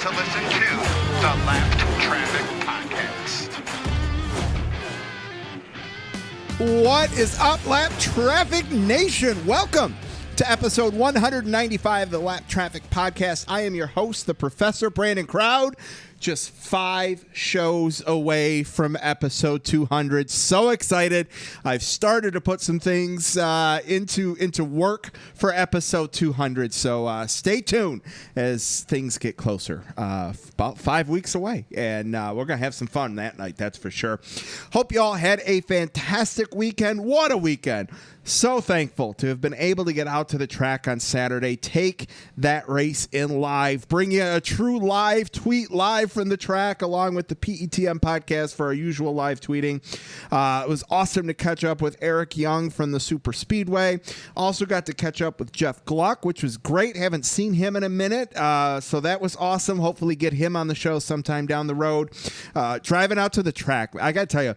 to listen to the Lap Traffic Podcast. What is up, Lap Traffic Nation? Welcome to episode 195 of the Lap Traffic Podcast. I am your host, the Professor Brandon Crowd. Just 5 shows away from episode 200. So excited. I've started to put some things into work for episode 200. So stay tuned as things get closer. About 5 weeks away. And we're going to have some fun that night, that's for sure. Hope you all had a fantastic weekend. What a weekend. So thankful to have been able to get out to the track on Saturday, take that race in live, bring you a true live tweet live from the track along with the PETM podcast for our usual live tweeting. It was awesome to catch up with Eric Young from the Super Speedway. Also got to catch up with Jeff Gluck, which was great. Haven't seen him in a minute, so that was awesome. Hopefully get him on the show sometime down the road. Driving out to the track, I got to tell you,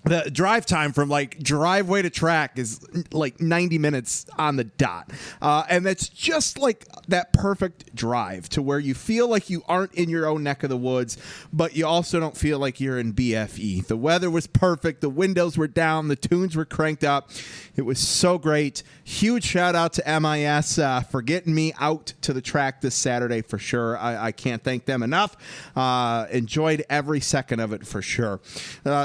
the drive time from like driveway to track is like 90 minutes on the dot. And that's just like that perfect drive to where you feel like you aren't in your own neck of the woods, but you also don't feel like you're in BFE. The weather was perfect. The windows were down. The tunes were cranked up. It was so great. Huge shout out to MIS for getting me out to the track this Saturday for sure. I can't thank them enough. Enjoyed every second of it for sure.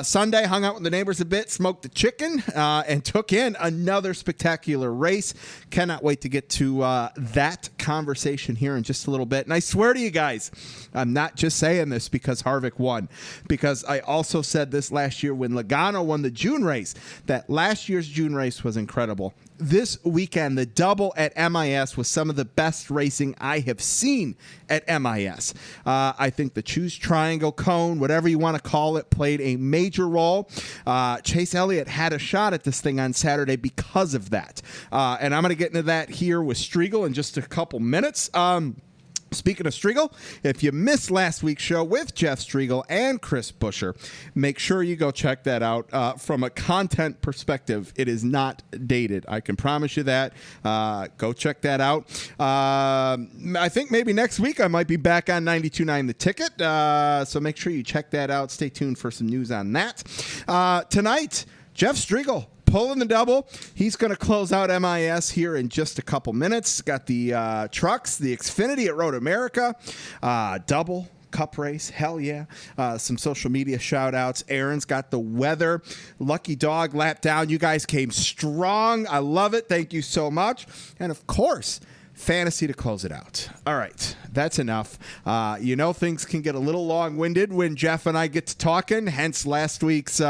Sunday, hung out with the neighbors a bit, smoked the chicken, and took in another spectacular race. Cannot wait to get to that conversation here in just a little bit. And I swear to you guys, I'm not just saying this because Harvick won, because I also said this last year when Logano won the June race, that last year's June race was incredible. This weekend, the double at MIS was some of the best racing I have seen at MIS. I think the Choose Triangle Cone, whatever you want to call it, played a major role. Chase Elliott had a shot at this thing on Saturday because of that. And I'm going to get into that here with Striegle in just a couple minutes. Speaking of Striegle, if you missed last week's show with Jeff Striegle and Chris Buescher, make sure you go check that out. From a content perspective, it is not dated. I can promise you that. Go check that out. I think maybe next week I might be back on 92.9 The Ticket, so make sure you check that out. Stay tuned for some news on that. Tonight, Jeff Striegle pulling the double. He's going to close out MIS here in just a couple minutes. Got the trucks, the Xfinity at Road America, double cup race. Hell yeah. Some social media shout outs. Aaron's got the weather. Lucky Dog lap down. You guys came strong. I love it. Thank you so much. And of course, fantasy to close it out. All right, that's enough. You know, things can get a little long-winded when Jeff and I get to talking, hence last week's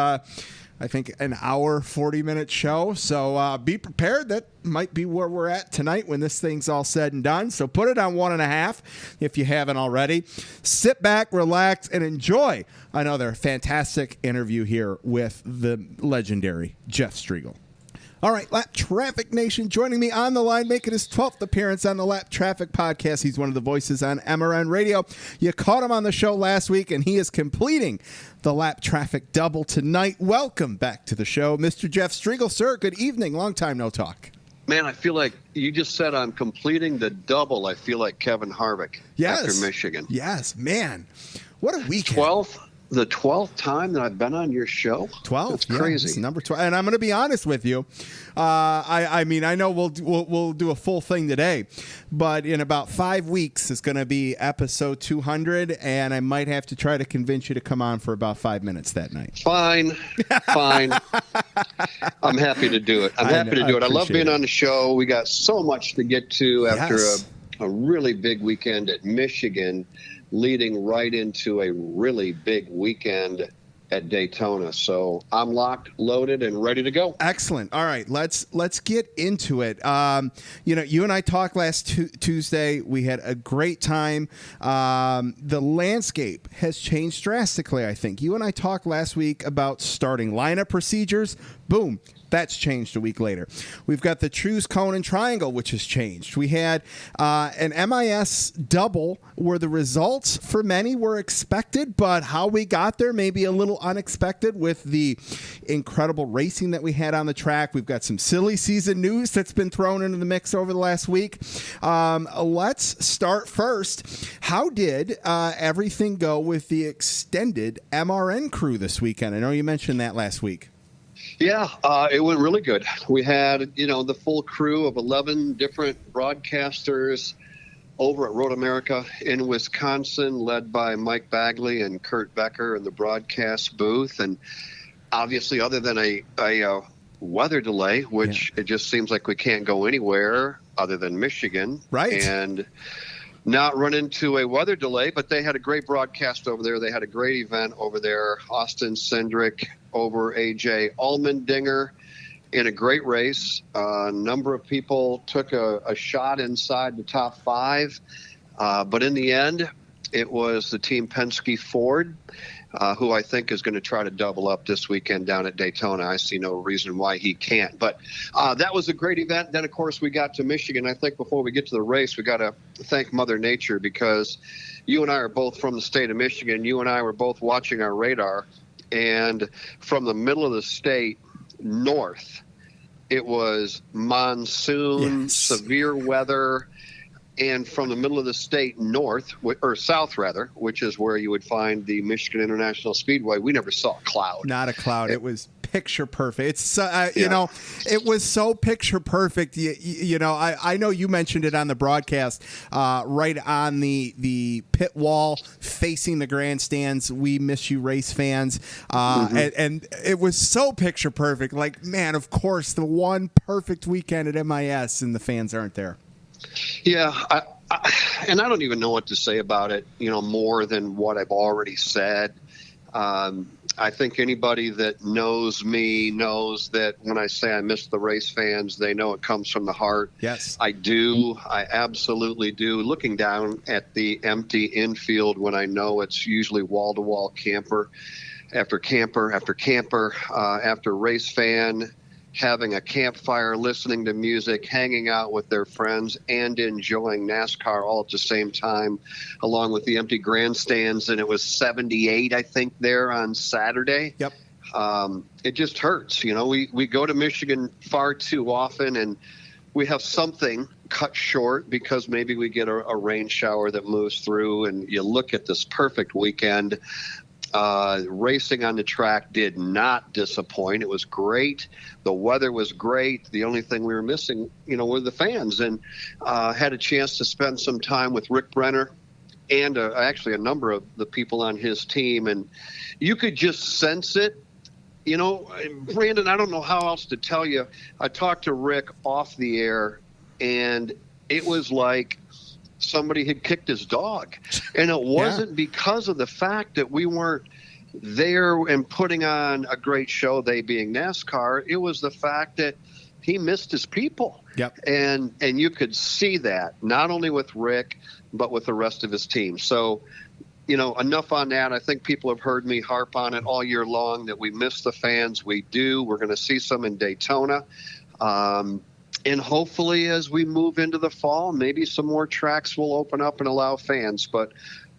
I think an hour, 40-minute show. So be prepared. That might be where we're at tonight when this thing's all said and done. So put it on 1.5 if you haven't already. Sit back, relax, and enjoy another fantastic interview here with the legendary Jeff Striegle. All right, Lap Traffic Nation joining me on the line, making his 12th appearance on the Lap Traffic Podcast. He's one of the voices on MRN Radio. You caught him on the show last week, and he is completing the Lap Traffic double tonight. Welcome back to the show, Mr. Jeff Striegle. Sir, good evening. Long time no talk. Man, I feel like you just said I'm completing the double. I feel like Kevin Harvick after Michigan. Yes, man. What a weekend. The 12th time that I've been on your show. 12. That's crazy. It's number 12. And I'm going to be honest with you. I mean, I know we'll do a full thing today, but in about 5 weeks it's going to be episode 200, and I might have to try to convince you to come on for about 5 minutes that night. Fine. I'm happy to do it. I love being on the show. We got so much to get to after a really big weekend at Michigan, leading right into a really big weekend at Daytona. So I'm locked, loaded, and ready to go. Excellent. All right, let's get into it. You know, you and I talked last Tuesday. We had a great time. The landscape has changed drastically, I think. You and I talked last week about starting lineup procedures, Boom. That's changed a week later. We've got the Trues, Cone, and Triangle, which has changed. We had an MIS double where the results for many were expected, but how we got there may be a little unexpected with the incredible racing that we had on the track. We've got some silly season news that's been thrown into the mix over the last week. Let's start first. How did everything go with the extended MRN crew this weekend? I know you mentioned that last week. Yeah, it went really good. We had, the full crew of 11 different broadcasters over at Road America in Wisconsin, led by Mike Bagley and Kurt Becker in the broadcast booth. And obviously, other than a weather delay, which it just seems like we can't go anywhere other than Michigan. Right. And not run into a weather delay, but they had a great broadcast over there. They had a great event over there. Austin Cindric over AJ Allmendinger in a great race. A number of people took a shot inside the top five, but in the end, it was the Team Penske Ford, who I think is going to try to double up this weekend down at Daytona. I see no reason why he can't. But that was a great event. Then, of course, we got to Michigan. I think before we get to the race, we got to thank Mother Nature, because you and I are both from the state of Michigan. You and I were both watching our radar. And from the middle of the state north, it was monsoon, severe weather. And from the middle of the state north, or south rather, which is where you would find the Michigan International Speedway, we never saw a cloud. Not a cloud. It was picture perfect. It's it was so picture perfect. I know you mentioned it on the broadcast, right on the pit wall facing the grandstands. We miss you, race fans. And it was so picture perfect. Like, man, of course, the one perfect weekend at MIS, and the fans aren't there. Yeah, and I don't even know what to say about it, more than what I've already said. I think anybody that knows me knows that when I say I miss the race fans, they know it comes from the heart. Yes. I do. I absolutely do. Looking down at the empty infield when I know it's usually wall-to-wall camper after camper after camper after race fan, having a campfire, listening to music, hanging out with their friends, and enjoying NASCAR all at the same time, along with the empty grandstands. And it was 78, I think, there on Saturday. Yep. It just hurts. We go to Michigan far too often, and we have something cut short because maybe we get a rain shower that moves through, and you look at this perfect weekend. Racing on the track did not disappoint. It was great. The weather was great. The only thing we were missing, were the fans. And had a chance to spend some time with Rick Brenner and actually a number of the people on his team. And you could just sense it. Brandon, I don't know how else to tell you. I talked to Rick off the air, and it was like somebody had kicked his dog. And it wasn't because of the fact that we weren't there and putting on a great show, they being NASCAR. It was the fact that he missed his people. Yep. And you could see that not only with Rick, but with the rest of his team. So, enough on that. I think people have heard me harp on it all year long that we miss the fans. We do. We're going to see some in Daytona. And hopefully as we move into the fall, maybe some more tracks will open up and allow fans. But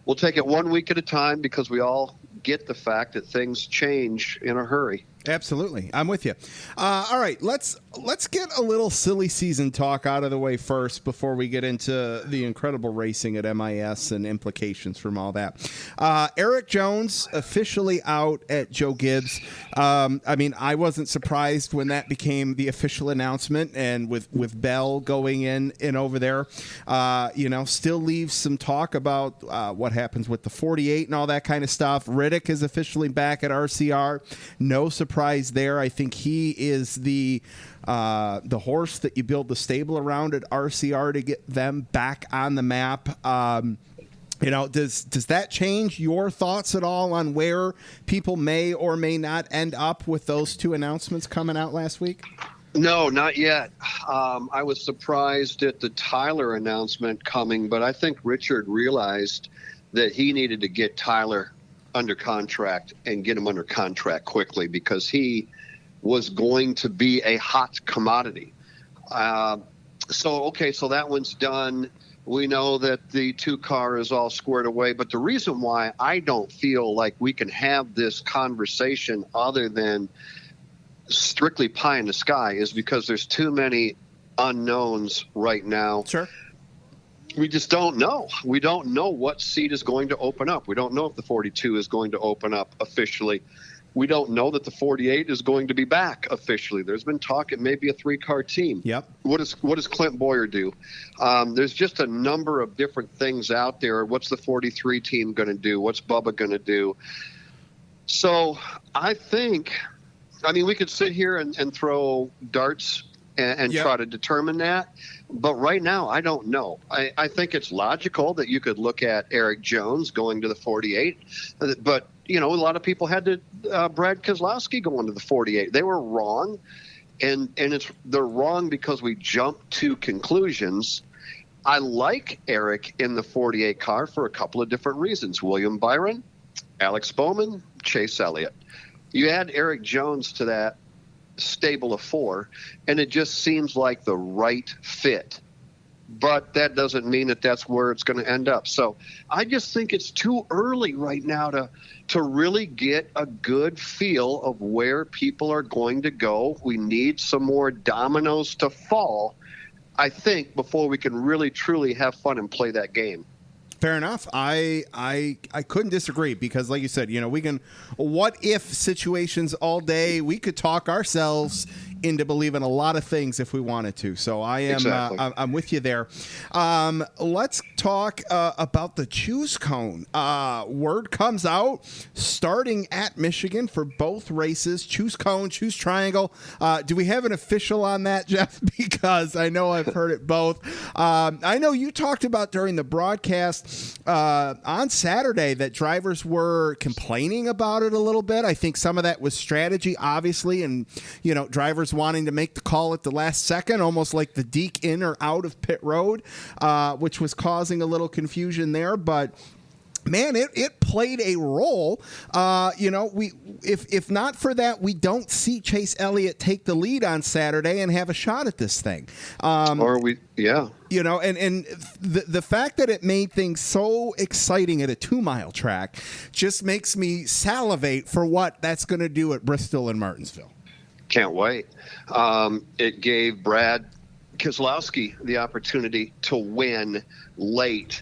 we'll take it 1 week at a time because we all get the fact that things change in a hurry. Absolutely. I'm with you. All right, let's get a little silly season talk out of the way first before we get into the incredible racing at MIS and implications from all that. Eric Jones officially out at Joe Gibbs. I wasn't surprised when that became the official announcement, and with Bell going in over there, still leaves some talk about what happens with the 48 and all that kind of stuff. Riddick is officially back at RCR. No surprise there. I think he is the horse that you build the stable around at RCR to get them back on the map. Does that change your thoughts at all on where people may or may not end up with those two announcements coming out last week? No, not yet. I was surprised at the Tyler announcement coming, but I think Richard realized that he needed to get Tyler under contract and get him under contract quickly, because he was going to be a hot commodity. So that one's done. We know that the 2-car is all squared away. But the reason why I don't feel like we can have this conversation other than strictly pie in the sky is because there's too many unknowns right now. Sure. We just don't know. We don't know what seat is going to open up. We don't know if the 42 is going to open up officially. We don't know that the 48 is going to be back officially. There's been talk it may be a 3-car team. Yep. What does Clint Boyer do? There's just a number of different things out there. What's the 43 team going to do? What's Bubba going to do? So I think, we could sit here and throw darts and Yep. try to determine that. But right now, I don't know. I think it's logical that you could look at Eric Jones going to the 48. But, a lot of people had to Brad Keselowski going to the 48. They were wrong. And they're wrong because we jumped to conclusions. I like Eric in the 48 car for a couple of different reasons. William Byron, Alex Bowman, Chase Elliott. You add Eric Jones to that stable of 4, and it just seems like the right fit. But that doesn't mean that that's where it's going to end up. So I just think it's too early right now to really get a good feel of where people are going to go. We need some more dominoes to fall, I think, before we can really, truly have fun and play that game. Fair enough. I couldn't disagree because, like you said, we can what if situations all day. We could talk ourselves into believing a lot of things if we wanted to. So I am Exactly. I'm with you there. Let's talk about the choose cone. Word comes out starting at Michigan for both races. Choose cone, choose triangle. Do we have an official on that, Jeff? Because I know I've heard it both. I know you talked about during the broadcast on Saturday that drivers were complaining about it a little bit. I think some of that was strategy, obviously, and drivers wanting to make the call at the last second, almost like the deke in or out of pit road, which was causing a little confusion there. But man, it played a role. If not for that, we don't see Chase Elliott take the lead on Saturday and have a shot at this thing. And The fact that it made things so exciting at a 2-mile track just makes me salivate for what that's going to do at Bristol and Martinsville. Can't wait. It gave Brad Keselowski the opportunity to win late.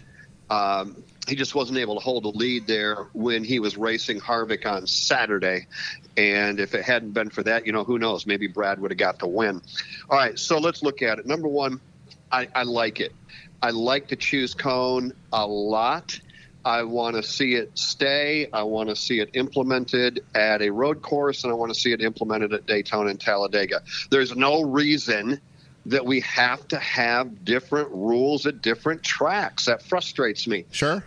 He just wasn't able to hold a lead there when he was racing Harvick on Saturday. And if it hadn't been for that, who knows? Maybe Brad would have got the win. All right, so let's look at it. Number one, I like it. I like the choose cone a lot. I want to see it stay. I want to see it implemented at a road course, and I want to see it implemented at Daytona and Talladega. There's no reason that we have to have different rules at different tracks. That frustrates me. Sure.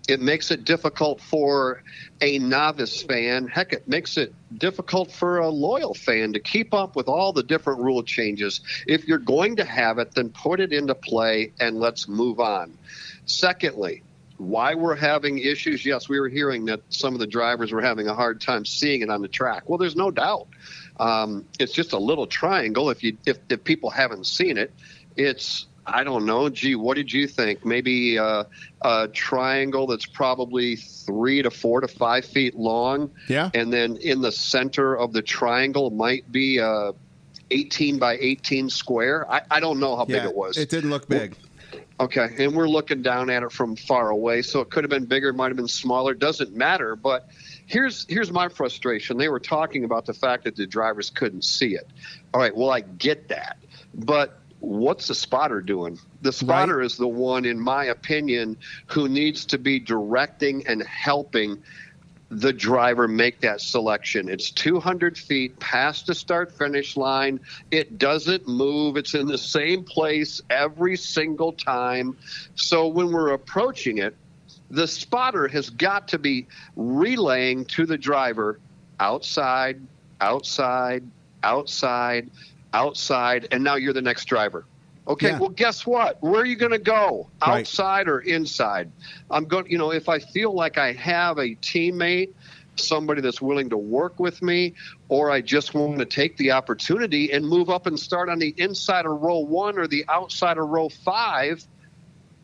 It makes it difficult for a novice fan. Heck, it makes it difficult for a loyal fan to keep up with all the different rule changes. If you're going to have it, then put it into play and let's move on. Secondly, why we're having issues, yes, we were hearing that some of the drivers were having a hard time seeing it on the track. Well, there's no doubt. It's just a little triangle. If people haven't seen it, it's, I don't know. Gee, what did you think? Maybe a triangle that's probably 3 to 4 to 5 feet long. Yeah. And then in the center of the triangle might be 18 by 18 square. I don't know how big it was. It didn't look big. Okay, and we're looking down at it from far away, so it could have been bigger, might have been smaller, doesn't matter. But here's my frustration. They were talking about the fact that the drivers couldn't see it. All right, well, I get that. But what's the spotter doing? The spotter is the one, in my opinion, who needs to be directing and helping the driver make that selection. It's 200 feet past the start-finish line. It doesn't move. It's in the same place every single time. So when we're approaching it, the spotter has got to be relaying to the driver outside, outside, outside, outside, and now you're the next driver. Okay, well, guess what? Where are you going to go? Outside or inside? I'm going. If I feel like I have a teammate somebody that's willing to work with me, or I just want to take the opportunity and move up and start on the inside of row 1 or the outside of row 5,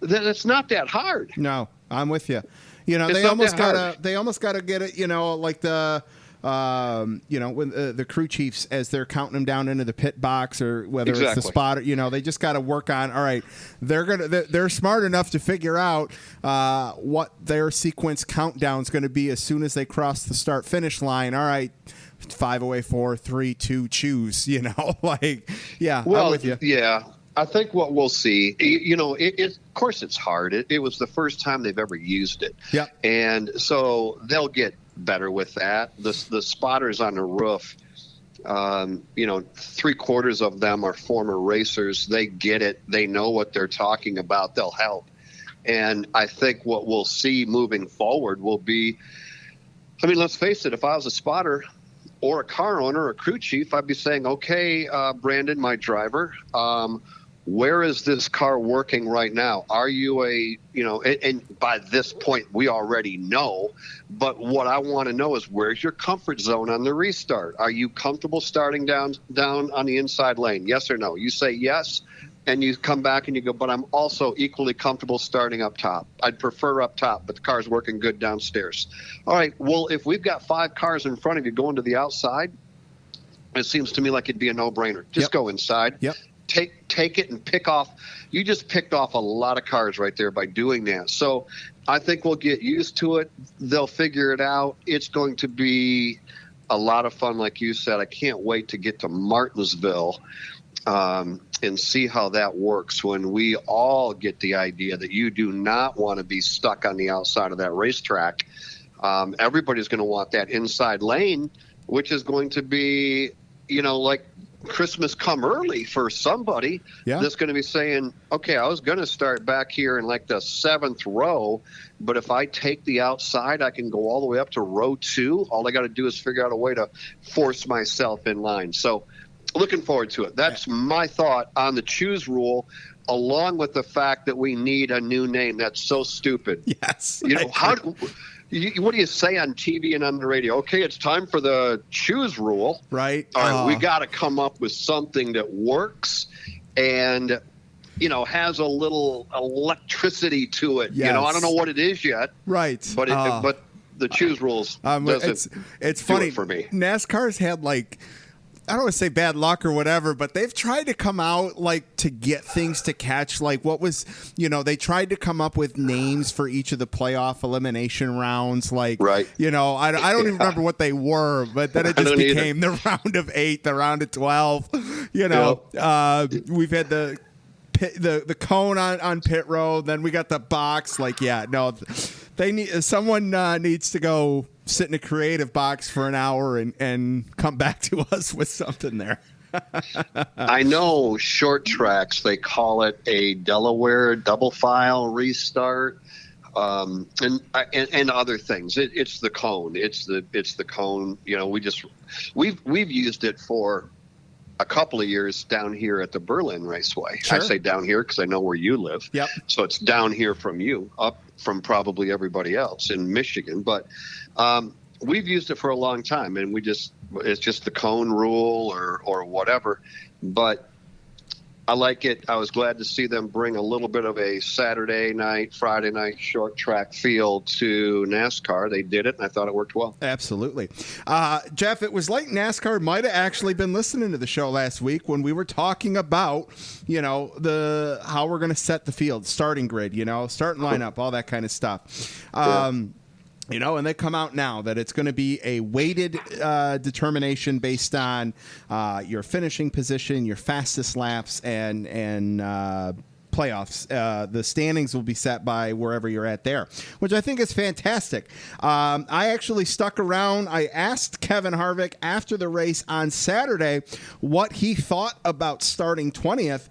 then it's not that hard. No, I'm with you. You know, It's they not almost that gotta get it. You know, like the. When the crew chiefs, as they're counting them down into the pit box, or whether it's the spotter, you know, they just got to work on. All right, they're smart enough to figure out what their sequence countdown is going to be as soon as they cross the start finish line. All right, 5 away, 4, 3, 2, choose. You know, like I'm with you. Yeah. I think what we'll see, you know, of course it's hard. It was the first time they've ever used it. Yeah. And so they'll get better with that. The spotters on the roof, you know, 3/4 of them are former racers. They get it. They know what they're talking about. They'll help. And I think what we'll see moving forward will be, I mean, let's face it, if I was a spotter or a car owner or a crew chief, I'd be saying, okay, Brandon, my driver, where is this car working right now? Are you and by this point we already know, but what I want to know is, where's your comfort zone on the restart? Are you comfortable starting down on the inside lane? Yes or no? You say yes, and you come back and you go, but I'm also equally comfortable starting up top. I'd prefer up top, but the car's working good downstairs. All right, well, if we've got 5 cars in front of you going to the outside, it seems to me like it'd be a no-brainer. Just go inside. Yep. Take it and pick off. You just picked off a lot of cars right there by doing that. So I think we'll get used to it. They'll figure it out. It's going to be a lot of fun, like you said. I can't wait to get to Martinsville and see how that works when we all get the idea that you do not want to be stuck on the outside of that racetrack. Everybody's going to want that inside lane, which is going to be, you know, like Christmas come early for somebody that's going to be saying, okay, I was going to start back here in like the 7th row, but if I take the outside, I can go all the way up to row 2. All I got to do is figure out a way to force myself in line. So looking forward to it. That's my thought on the choose rule, along with the fact that we need a new name. That's so stupid. Yes. You know, what do you say on TV and on the radio? Okay, it's time for the choose rule. Right. All right, we got to come up with something that works and, you know, has a little electricity to it. Yes. You know, I don't know what it is yet. Right. But but the choose rules it's funny for me. NASCAR's had, like, I don't want to say bad luck or whatever, but they've tried to come out, like, to get things to catch. Like, what was, you know, they tried to come up with names for each of the playoff elimination rounds. Like, you know, I don't even remember what they were, but then it just became the round of 8, the round of 12. You know, we've had the cone on pit road. Then we got the box. Like, someone needs to go sit in a creative box for an hour and come back to us with something there. I know short tracks, they call it a Delaware double file restart, and other things. It's the cone. It's the cone. You know, we've used it for a couple of years down here at the Berlin Raceway. Sure. I say down here because I know where you live. Yep. So it's down here from you, up from probably everybody else in Michigan. But we've used it for a long time, and it's just the cone rule or whatever. But I like it. I was glad to see them bring a little bit of a Saturday night, Friday night short track feel to NASCAR. They did it, and I thought it worked well. Absolutely. Jeff, it was like NASCAR might have actually been listening to the show last week when we were talking about, you know, how we're going to set the field, starting grid, you know, starting lineup, all that kind of stuff. You know, and they come out now that it's going to be a weighted determination based on your finishing position, your fastest laps, and playoffs. The standings will be set by wherever you're at there, which I think is fantastic. I actually stuck around. I asked Kevin Harvick after the race on Saturday what he thought about starting 20th.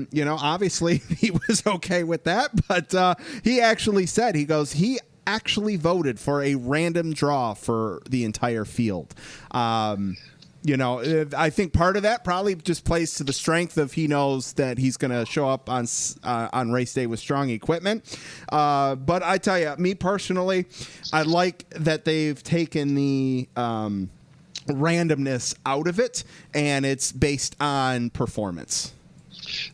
You know, obviously he was okay with that, but he actually said, he actually voted for a random draw for the entire field. I think part of that probably just plays to the strength of he knows that he's going to show up on race day with strong equipment. But I tell you, me personally, I like that they've taken the randomness out of it, and it's based on performance.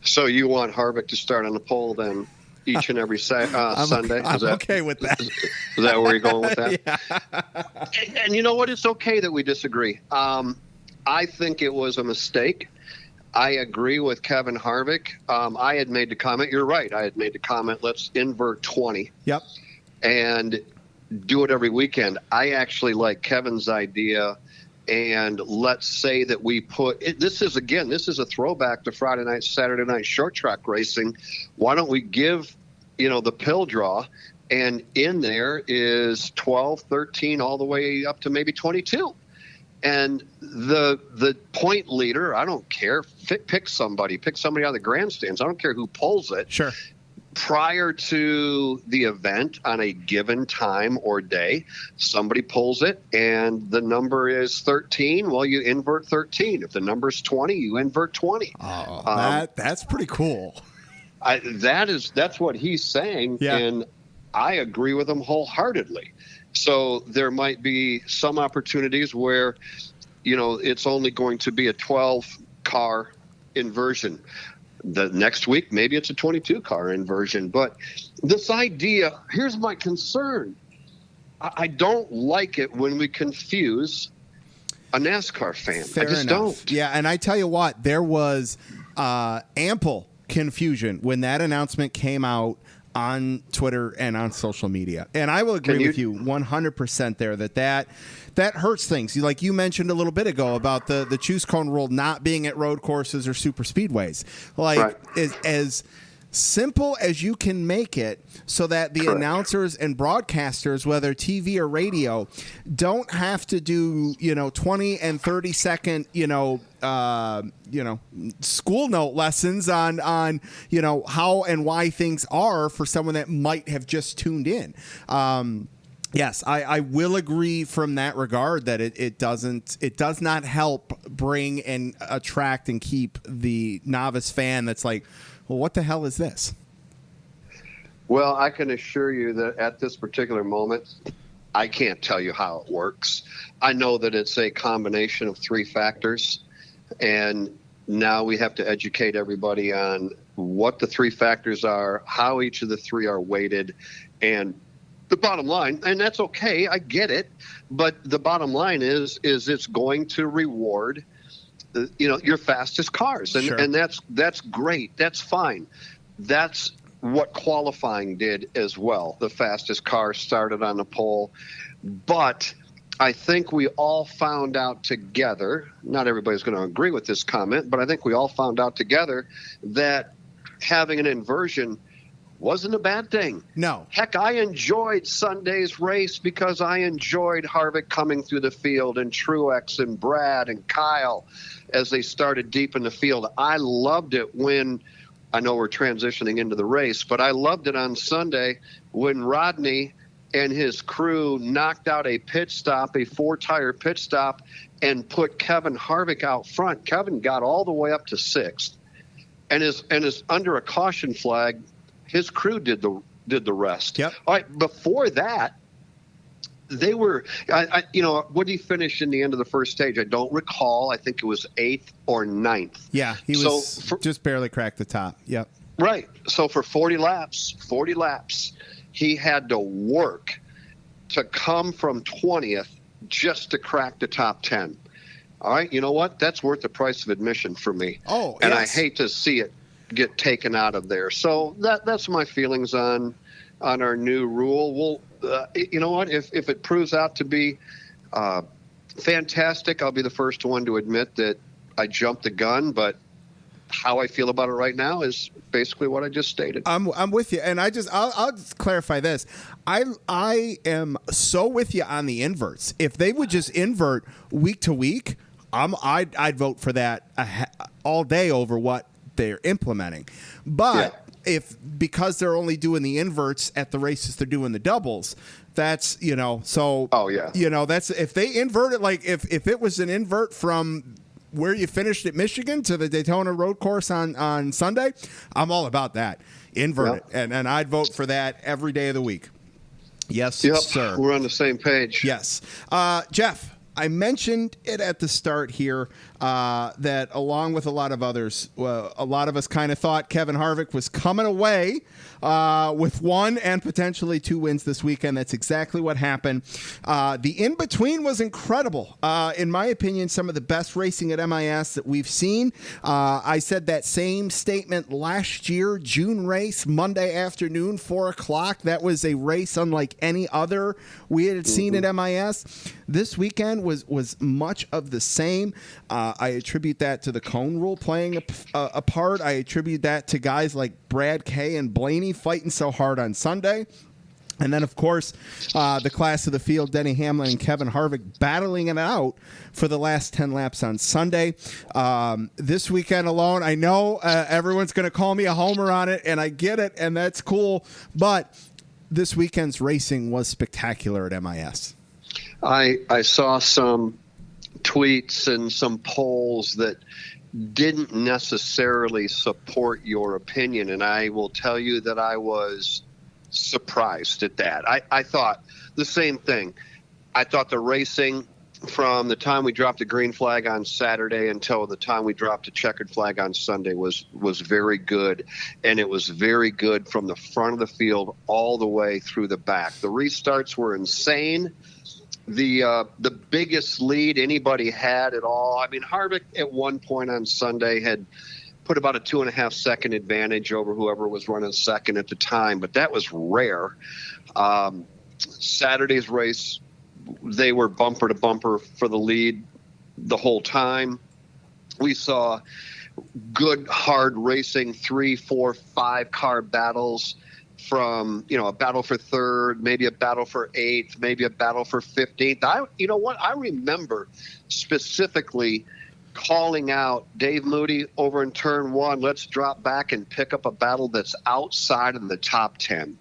So you want Harvick to start on the pole then each and every Sunday? I'm okay with that. Is that where you're going with that? Yeah. And you know what? It's okay that we disagree. I think it was a mistake. I agree with Kevin Harvick. I had made the comment. You're right. I had made the comment, let's invert 20. Yep. And do it every weekend. I actually like Kevin's idea. And let's say that we put it, this is a throwback to Friday night, Saturday night short track racing. Why don't we give, the pill draw, and in there is 12, 13, all the way up to maybe 22. And the point leader, I don't care, pick somebody out of the grandstands. I don't care who pulls it. Sure. Prior to the event on a given time or day, somebody pulls it and the number is 13. Well, you invert 13. If the number is 20, you invert 20. Oh, that's pretty cool. That's what he's saying. Yeah. And I agree with him wholeheartedly. So there might be some opportunities where, it's only going to be a 12-car inversion. The next week, maybe it's a 22-car inversion. But this idea, here's my concern. I don't like it when we confuse a NASCAR fan. Fair I just enough. don't. Yeah, and I tell you what, there was ample confusion when that announcement came out on Twitter and on social media. And I will agree with you 100% there that hurts things. Like you mentioned a little bit ago about the choose cone rule not being at road courses or super speedways. Like as simple as you can make it so that the announcers and broadcasters, whether TV or radio, don't have to do 20 and 30 second school note lessons on how and why things are for someone that might have just tuned in. Yes, I will agree from that regard that it does not help bring and attract and keep the novice fan that's like, well, what the hell is this? Well, I can assure you that at this particular moment, I can't tell you how it works. I know that it's a combination of three factors, and now we have to educate everybody on what the three factors are, how each of the three are weighted, and the bottom line, and that's okay, I get it, but the bottom line is it's going to reward your fastest cars, and Sure. and that's great, that's fine. That's what qualifying did as well. The fastest car started on the pole, but I think we all found out together, not everybody's going to agree with this comment, but I think we all found out together that having an inversion wasn't a bad thing. No. Heck, I enjoyed Sunday's race because I enjoyed Harvick coming through the field and Truex and Brad and Kyle as they started deep in the field. I loved it when, I know we're transitioning into the race, but I loved it on Sunday when Rodney and his crew knocked out a pit stop, a 4-tire pit stop, and put Kevin Harvick out front. Kevin got all the way up to 6th, and is under a caution flag. His crew did the rest. Yep. All right. Before that, they were, what did he finish in the end of the first stage? I don't recall. I think it was 8th or 9th. Yeah, he was just barely cracked the top. Yep. Right. So for 40 laps, he had to work to come from 20th just to crack the top 10. All right. You know what? That's worth the price of admission for me. Oh, and yes. I hate to see it get taken out of there. So that's my feelings on our new rule. Well, you know what? If it proves out to be fantastic, I'll be the first one to admit that I jumped the gun. But how I feel about it right now is basically what I just stated. I'm with you, and I'll just clarify this. I am so with you on the inverts. If they would just invert week to week, I'd vote for that all day over what they're implementing. But because they're only doing the inverts at the races, they're doing the doubles. That's, so, oh yeah, that's, if they invert it, like if it was an invert from where you finished at Michigan to the Daytona road course on Sunday, I'm all about that. Invert it. And I'd vote for that every day of the week. Yes, sir. We're on the same page. Yes. Jeff, I mentioned it at the start here that along with a lot of others, a lot of us kind of thought Kevin Harvick was coming away with 1 and potentially 2 wins this weekend. That's exactly what happened. The in-between was incredible. In my opinion, some of the best racing at MIS that we've seen. I said that same statement last year, June race, Monday afternoon, 4 o'clock. That was a race unlike any other we had seen at MIS. This weekend was much of the same. I attribute that to the cone rule playing a part. I attribute that to guys like Brad Kay and Blaney fighting so hard on Sunday. And then, of course, the class of the field, Denny Hamlin and Kevin Harvick battling it out for the last 10 laps on Sunday. This weekend alone, I know everyone's going to call me a homer on it, and I get it, and that's cool. But this weekend's racing was spectacular at MIS. I saw some tweets and some polls that didn't necessarily support your opinion, and I will tell you that I was surprised at that. I thought the same thing. I thought the racing from the time we dropped the green flag on Saturday until the time we dropped the checkered flag on Sunday was very good, and it was very good from the front of the field all the way through the back. The restarts were insane. The biggest lead anybody had at all. I mean, Harvick at one point on Sunday had put about a 2.5 second advantage over whoever was running second at the time, but that was rare. Saturday's race, they were bumper to bumper for the lead the whole time. We saw good, hard racing, 3, 4, 5 car battles from, a battle for third, maybe a battle for eighth, maybe a battle for 15th. I remember specifically calling out Dave Moody over in turn 1, let's drop back and pick up a battle that's outside of the top 10.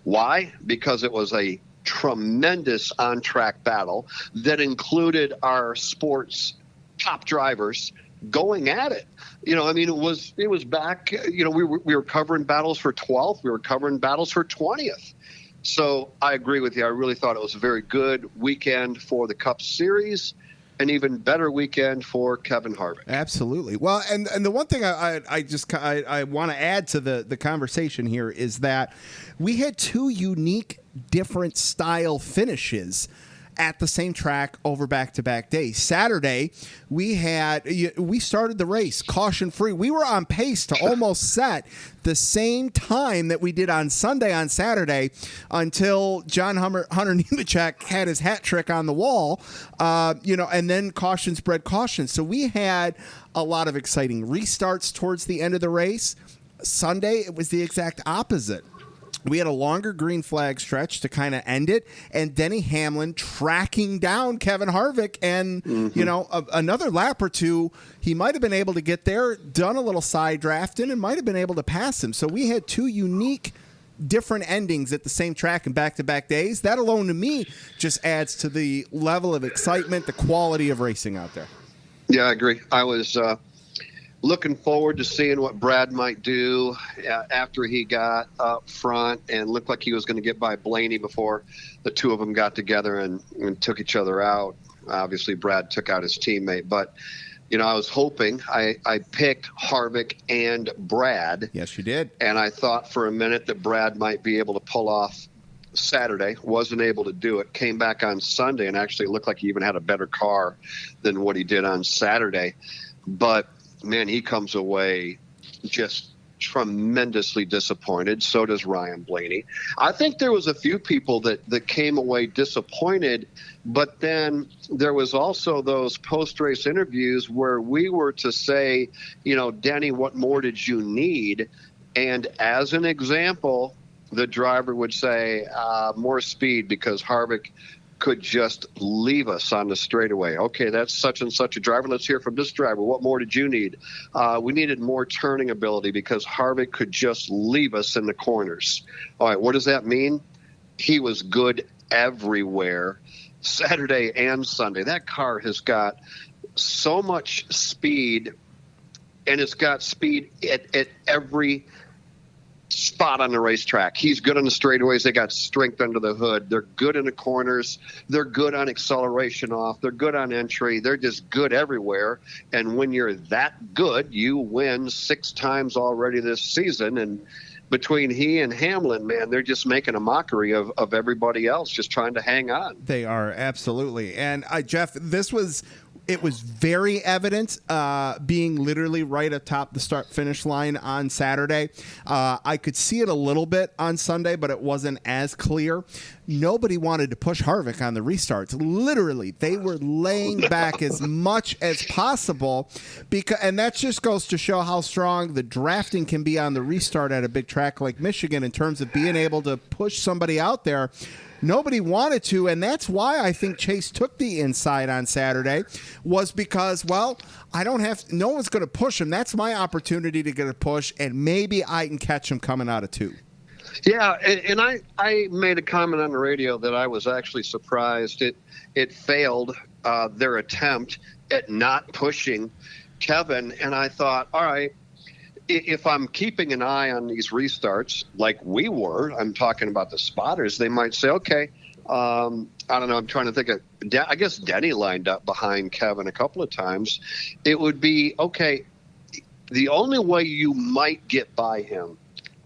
Why? Because it was a tremendous on-track battle that included our sport's top drivers going at it. It was back, we were covering battles for 12th. We were covering battles for 20th. So I agree with you. I really thought it was a very good weekend for the Cup Series. An even better weekend for Kevin Harvick. Absolutely. Well, and the one thing I want to add to the conversation here is that we had 2 unique, different style finishes at the same track over back-to-back days. Saturday, we started the race caution free. We were on pace to almost set the same time that we did on Sunday on Saturday until John Hunter Nemechek had his hat trick on the wall, and then cautions bred caution. So we had a lot of exciting restarts towards the end of the race. Sunday, it was the exact opposite. We had a longer green flag stretch to kind of end it, and Denny Hamlin tracking down Kevin Harvick, and another lap or two, he might have been able to get there, done a little side drafting, and might have been able to pass him. So we had 2 unique, different endings at the same track in back-to-back days. That alone, to me, just adds to the level of excitement, the quality of racing out there. Yeah, I agree. I was looking forward to seeing what Brad might do after he got up front and looked like he was going to get by Blaney before the 2 of them got together and took each other out. Obviously, Brad took out his teammate. But, I was hoping. I picked Harvick and Brad. Yes, you did. And I thought for a minute that Brad might be able to pull off Saturday. Wasn't able to do it. Came back on Sunday and actually looked like he even had a better car than what he did on Saturday. But man, he comes away just tremendously disappointed. So does Ryan Blaney. I think there was a few people that came away disappointed, but then there was also those post-race interviews where we were to say, Denny, what more did you need? And as an example, the driver would say more speed because Harvick could just leave us on the straightaway. Okay, that's such and such a driver. Let's hear from this driver. What more did you need? We needed more turning ability because Harvick could just leave us in the corners. All right, what does that mean? He was good everywhere, Saturday and Sunday. That car has got so much speed, and it's got speed at every spot on the racetrack. He's good on the straightaways. They got strength under the hood. They're good in the corners. They're good on acceleration off. They're good on entry. They're just good everywhere. And when you're that good, you win 6 times already this season. And between he and Hamlin, man, they're just making a mockery of everybody else, just trying to hang on. They are, absolutely. And Jeff, it was very evident, being literally right atop the start-finish line on Saturday. I could see it a little bit on Sunday, but it wasn't as clear. Nobody wanted to push Harvick on the restarts. Literally, they were laying back as much as possible, and that just goes to show how strong the drafting can be on the restart at a big track like Michigan in terms of being able to push somebody out there. Nobody wanted to, and that's why I think Chase took the inside on Saturday, was because, well, no one's going to push him. That's my opportunity to get a push, and maybe I can catch him coming out of 2. Yeah, and I made a comment on the radio that I was actually surprised it failed their attempt at not pushing Kevin, and I thought, all right, if I'm keeping an eye on these restarts like we were, I'm talking about the spotters, they might say, okay, I don't know, I'm trying to think of, I guess Denny lined up behind Kevin a couple of times. It would be, okay, the only way you might get by him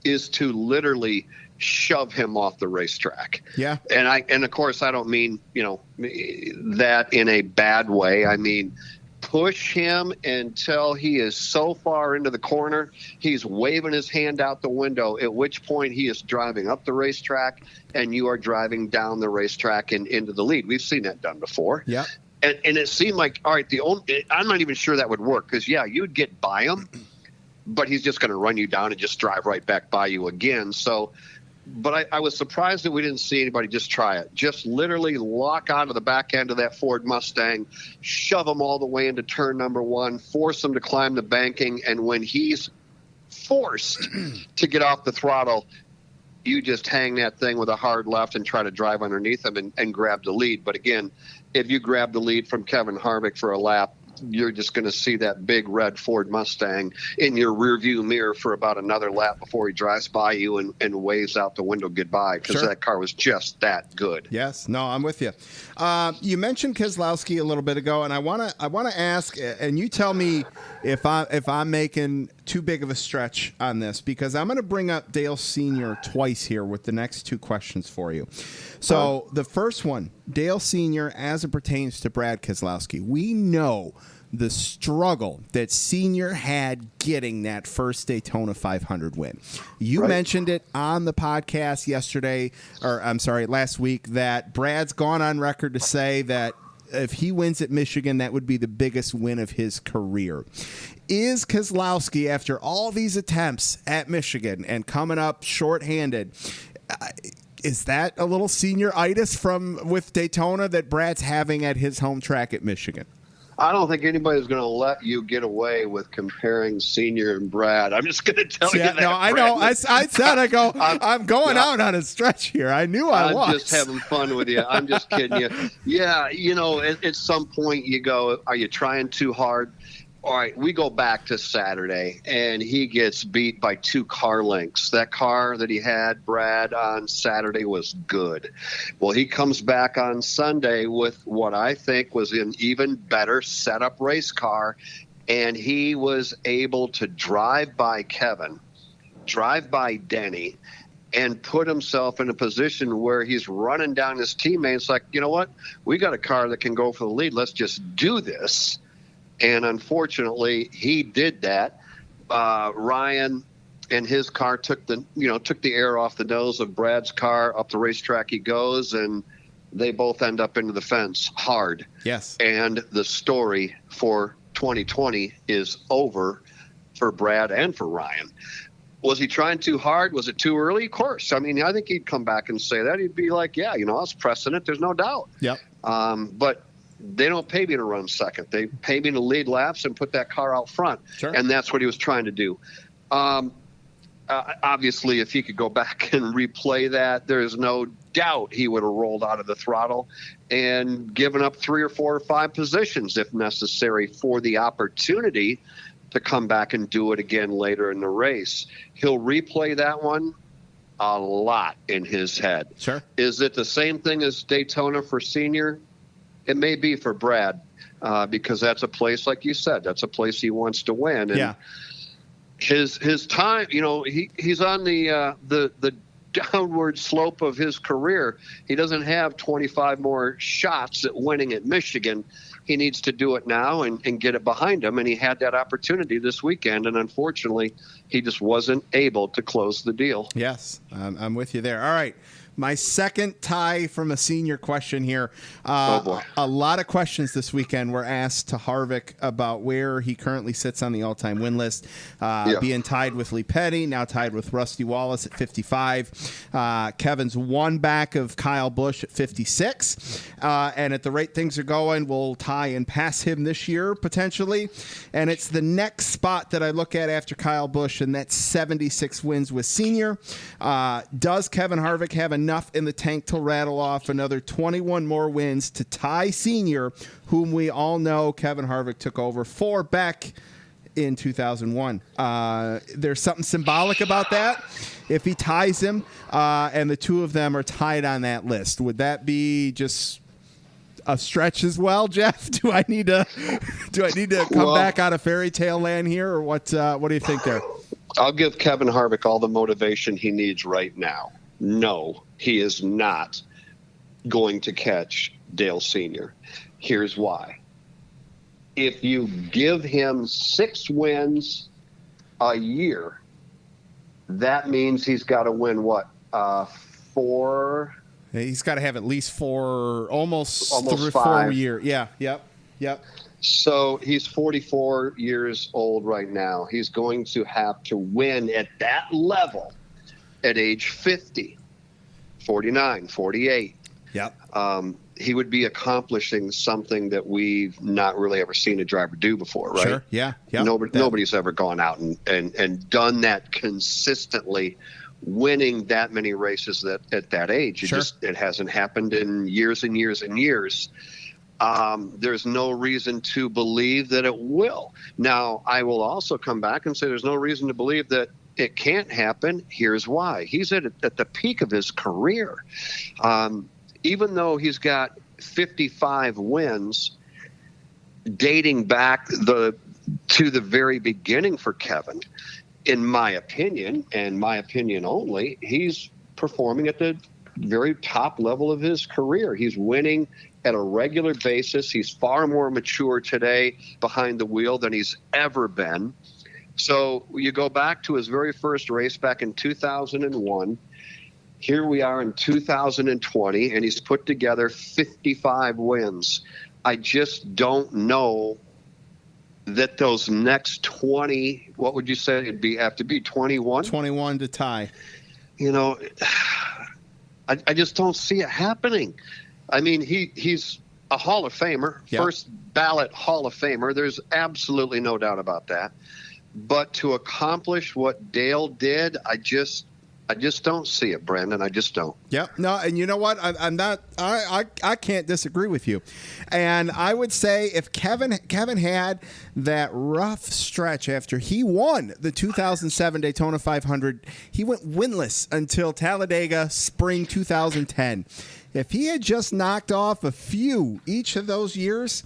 is to literally shove him off the racetrack. Yeah. And of course, I don't mean, that in a bad way. I mean, push him until he is so far into the corner, he's waving his hand out the window, at which point he is driving up the racetrack and you are driving down the racetrack and into the lead. We've seen that done before. Yeah. And it seemed like, all right, I'm not even sure that would work because, yeah, you'd get by him, but he's just going to run you down and just drive right back by you again. So, but I was surprised that we didn't see anybody just try it. Just literally lock onto the back end of that Ford Mustang, shove him all the way into turn number 1, force him to climb the banking, and when he's forced to get off the throttle, you just hang that thing with a hard left and try to drive underneath him and grab the lead. But again, if you grab the lead from Kevin Harvick for a lap, you're just going to see that big red Ford Mustang in your rearview mirror for about another lap before he drives by you and waves out the window goodbye, because that car was just that good. Yes, no, I'm with you. You mentioned Keselowski a little bit ago, and I want to ask, and you tell me if I'm making too big of a stretch on this, because I'm going to bring up Dale Sr. twice here with the next 2 questions for you. So the first one, Dale Sr. as it pertains to Brad Keselowski. We know the struggle that Senior had getting that first Daytona 500 win. You mentioned it on the podcast last week, that Brad's gone on record to say that if he wins at Michigan, that would be the biggest win of his career. Is Keselowski, after all these attempts at Michigan and coming up shorthanded, is that a little senior-itis with Daytona that Brad's having at his home track at Michigan? I don't think anybody's going to let you get away with comparing Senior and Brad. I'm just going to tell you that. No, I know. I said, I'm going out on a stretch here. I knew I was. I'm just having fun with you. I'm just kidding you. Yeah, at some point you go, are you trying too hard? All right, we go back to Saturday, and he gets beat by 2 car lengths. That car that he had, Brad, on Saturday was good. Well, he comes back on Sunday with what I think was an even better setup race car, and he was able to drive by Kevin, drive by Denny, and put himself in a position where he's running down his teammates like, you know what, we got a car that can go for the lead. Let's just do this. And unfortunately, he did that. Ryan and his car took the air off the nose of Brad's car. Up the racetrack he goes, and they both end up into the fence hard. Yes. And the story for 2020 is over for Brad and for Ryan. Was he trying too hard? Was it too early? Of course. I mean, I think he'd come back and say that. He'd be like, yeah, I was pressing it. There's no doubt. Yep. But they don't pay me to run second. They pay me to lead laps and put that car out front. Sure. And that's what he was trying to do. Obviously, if he could go back and replay that, there's no doubt he would have rolled out of the throttle and given up 3 or 4 or 5 positions if necessary for the opportunity to come back and do it again later in the race. He'll replay that one a lot in his head. Sure. Is it the same thing as Daytona for senior? It may be for Brad, because that's a place, like you said, that's a place he wants to win. And yeah. His time, he's on the downward slope of his career. He doesn't have 25 more shots at winning at Michigan. He needs to do it now and get it behind him. And he had that opportunity this weekend. And unfortunately, he just wasn't able to close the deal. Yes, I'm with you there. All right. My second tie from a senior question here. Oh boy. A lot of questions this weekend were asked to Harvick about where he currently sits on the all-time win list, being tied with Lee Petty, now tied with Rusty Wallace at 55. Kevin's one back of Kyle Busch at 56. And at the rate things are going, we'll tie and pass him this year, potentially. And it's the next spot that I look at after Kyle Busch, and that's 76 wins with senior. Does Kevin Harvick have enough in the tank to rattle off another 21 more wins to tie senior, whom we all know Kevin Harvick took over for back in 2001? There's something symbolic about that. If he ties him and the two of them are tied on that list, would that be just a stretch as well, Jeff? Do I need to come back out of fairy tale land here, or what do you think there? I'll give Kevin Harvick all the motivation he needs right now. No, he is not going to catch Dale Sr. Here's why. If you give him 6 wins a year, that means he's got to win what? 4? He's got to have at least 4, almost 5. 4 years. Yeah, yep. So he's 44 years old right now. He's going to have to win at that level at age 50, 49, 48. Yep. He would be accomplishing something that we've not really ever seen a driver do before, right? Sure, yeah. Nobody's ever gone out and done that consistently, winning that many races at that age. It hasn't happened in years and years and years. There's no reason to believe that it will. Now, I will also come back and say there's no reason to believe that it can't happen. Here's why. He's at the peak of his career. Even though he's got 55 wins dating back to the very beginning for Kevin, in my opinion, and my opinion only, he's performing at the very top level of his career. He's winning at a regular basis. He's far more mature today behind the wheel than he's ever been. So you go back to his very first race back in 2001. Here we are in 2020, and he's put together 55 wins. I just don't know that those next 20, what would you say it'd have to be 21? 21 to tie. I just don't see it happening. I mean, he's a Hall of Famer, first ballot Hall of Famer. There's absolutely no doubt about that. But to accomplish what Dale did, I just don't see it, Brandon. I just don't. Yep. No, and you know what? I can't disagree with you. And I would say if Kevin had that rough stretch after he won the 2007 Daytona 500, he went winless until Talladega spring 2010. If he had just knocked off a few each of those years,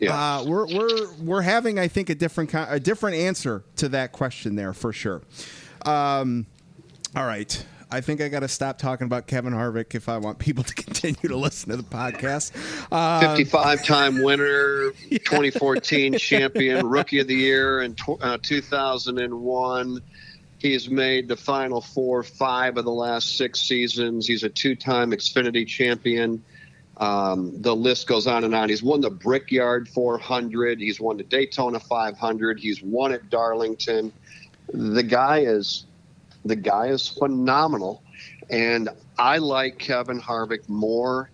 we're having, I think, a different answer to that question there for sure. All right. I think I got to stop talking about Kevin Harvick if I want people to continue to listen to the podcast. 55-time winner, 2014 champion, Rookie of the Year in 2001. He's made the Final Four 5 of the last 6 seasons. He's a 2-time Xfinity champion. The list goes on and on. He's won the Brickyard 400. He's won the Daytona 500. He's won at Darlington. The guy is The guy is phenomenal. And I like Kevin Harvick more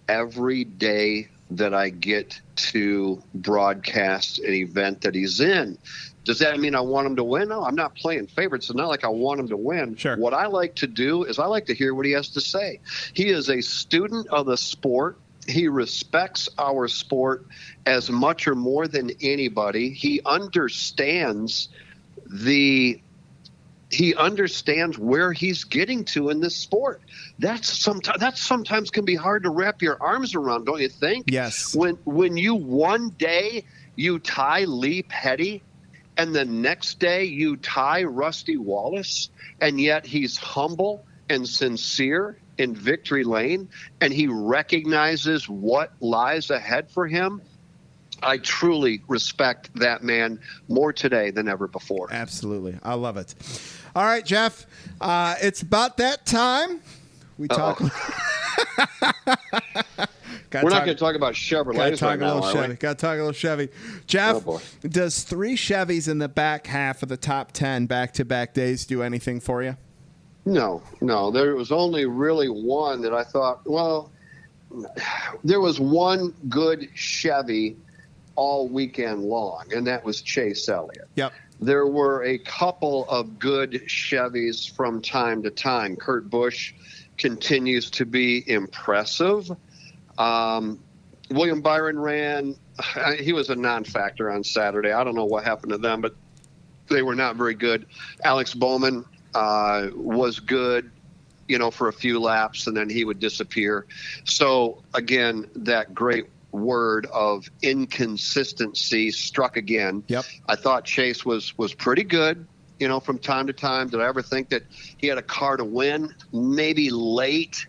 every day that I get to broadcast an event that he's in. Does that mean I want him to win? No, I'm not playing favorites. It's not like I want him to win. Sure. What I like to do is I like to hear what he has to say. He is a student of the sport. He respects our sport as much or more than anybody. He understands where he's getting to in this sport. That sometimes can be hard to wrap your arms around, don't you think? Yes. When you one day you tie Lee Petty, and the next day you tie Rusty Wallace, and yet he's humble and sincere in victory lane, and he recognizes what lies ahead for him. I truly respect that man more today than ever before. Absolutely. I love it. All right, Jeff, it's about that time. We talk. We're not going to talk about Chevrolets right now, are we? Got to talk a little Chevy. Jeff, does 3 Chevys in the back half of the top 10 back-to-back days do anything for you? No. There was only really one that I thought, well, there was one good Chevy all weekend long, and that was Chase Elliott. Yep. There were a couple of good Chevys from time to time. Kurt Busch continues to be impressive. William Byron ran. He was a non-factor on Saturday. I don't know what happened to them, but they were not very good. Alex Bowman was good, for a few laps, and then he would disappear. So, again, that great word of inconsistency struck again. Yep. I thought Chase was pretty good, from time to time. Did I ever think that he had a car to win? Maybe late.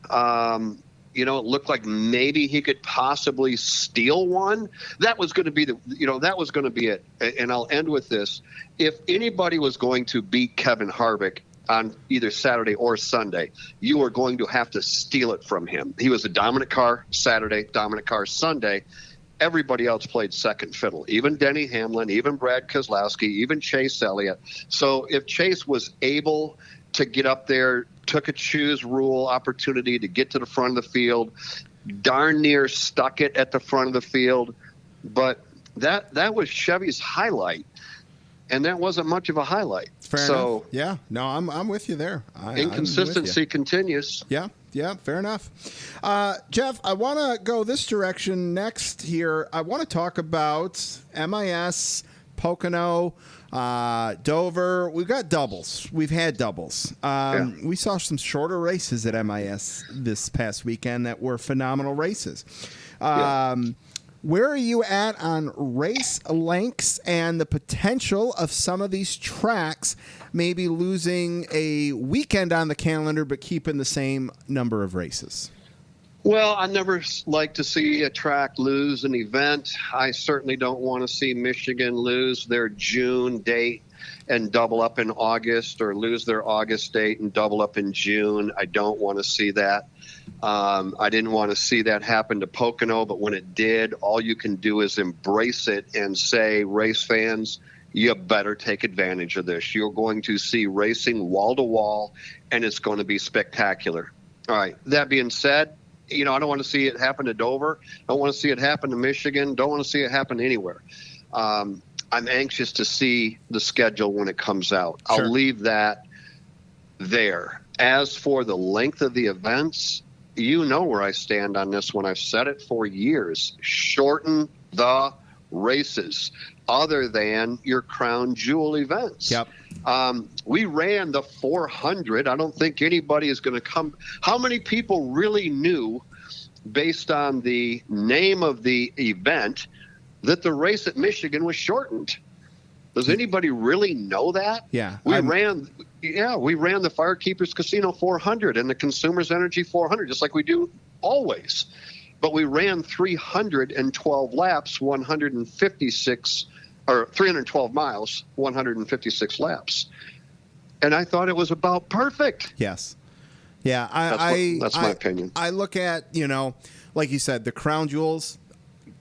It looked like maybe he could possibly steal one. That was going to be that was going to be it. And I'll end with this. If anybody was going to beat Kevin Harvick on either Saturday or Sunday, you are going to have to steal it from him. He was a dominant car Saturday, dominant car Sunday. Everybody else played second fiddle, even Denny Hamlin, even Brad Keselowski, even Chase Elliott. So if Chase was able to get up there, took a choose rule opportunity to get to the front of the field, darn near stuck it at the front of the field. But that was Chevy's highlight, and that wasn't much of a highlight. Fair enough. Yeah, no, I'm with you there. Inconsistency continues. Yeah, fair enough. Jeff, I want to go this direction next here. I want to talk about MIS, Pocono, Dover. We've got doubles. We've had doubles. We saw some shorter races at MIS this past weekend that were phenomenal races. Where are you at on race lengths and the potential of some of these tracks maybe losing a weekend on the calendar but keeping the same number of races? Well, I never like to see a track lose an event. I certainly don't want to see Michigan lose their June date and double up in August, or lose their August date and double up in June. I don't want to see that. I didn't want to see that happen to Pocono, but when it did, all you can do is embrace it and say, race fans, you better take advantage of this. You're going to see racing wall to wall, and it's going to be spectacular. All right. That being said, I don't want to see it happen to Dover. Don't want to see it happen to Michigan. Don't want to see it happen anywhere. I'm anxious to see the schedule when it comes out. Sure. I'll leave that there. As for the length of the events, you know where I stand on this one. I've said it for years. Shorten the races other than your crown jewel events. Yep. We ran the 400. I don't think anybody is going to come. How many people really knew, based on the name of the event, that the race at Michigan was shortened? Does anybody really know that? Yeah. We ran the Firekeepers Casino 400 and the Consumers Energy 400, just like we do always. But we ran 312 laps, 312 miles, 156 laps. And I thought it was about perfect. Yes. Yeah. That's my opinion. I look at, like you said, the crown jewels,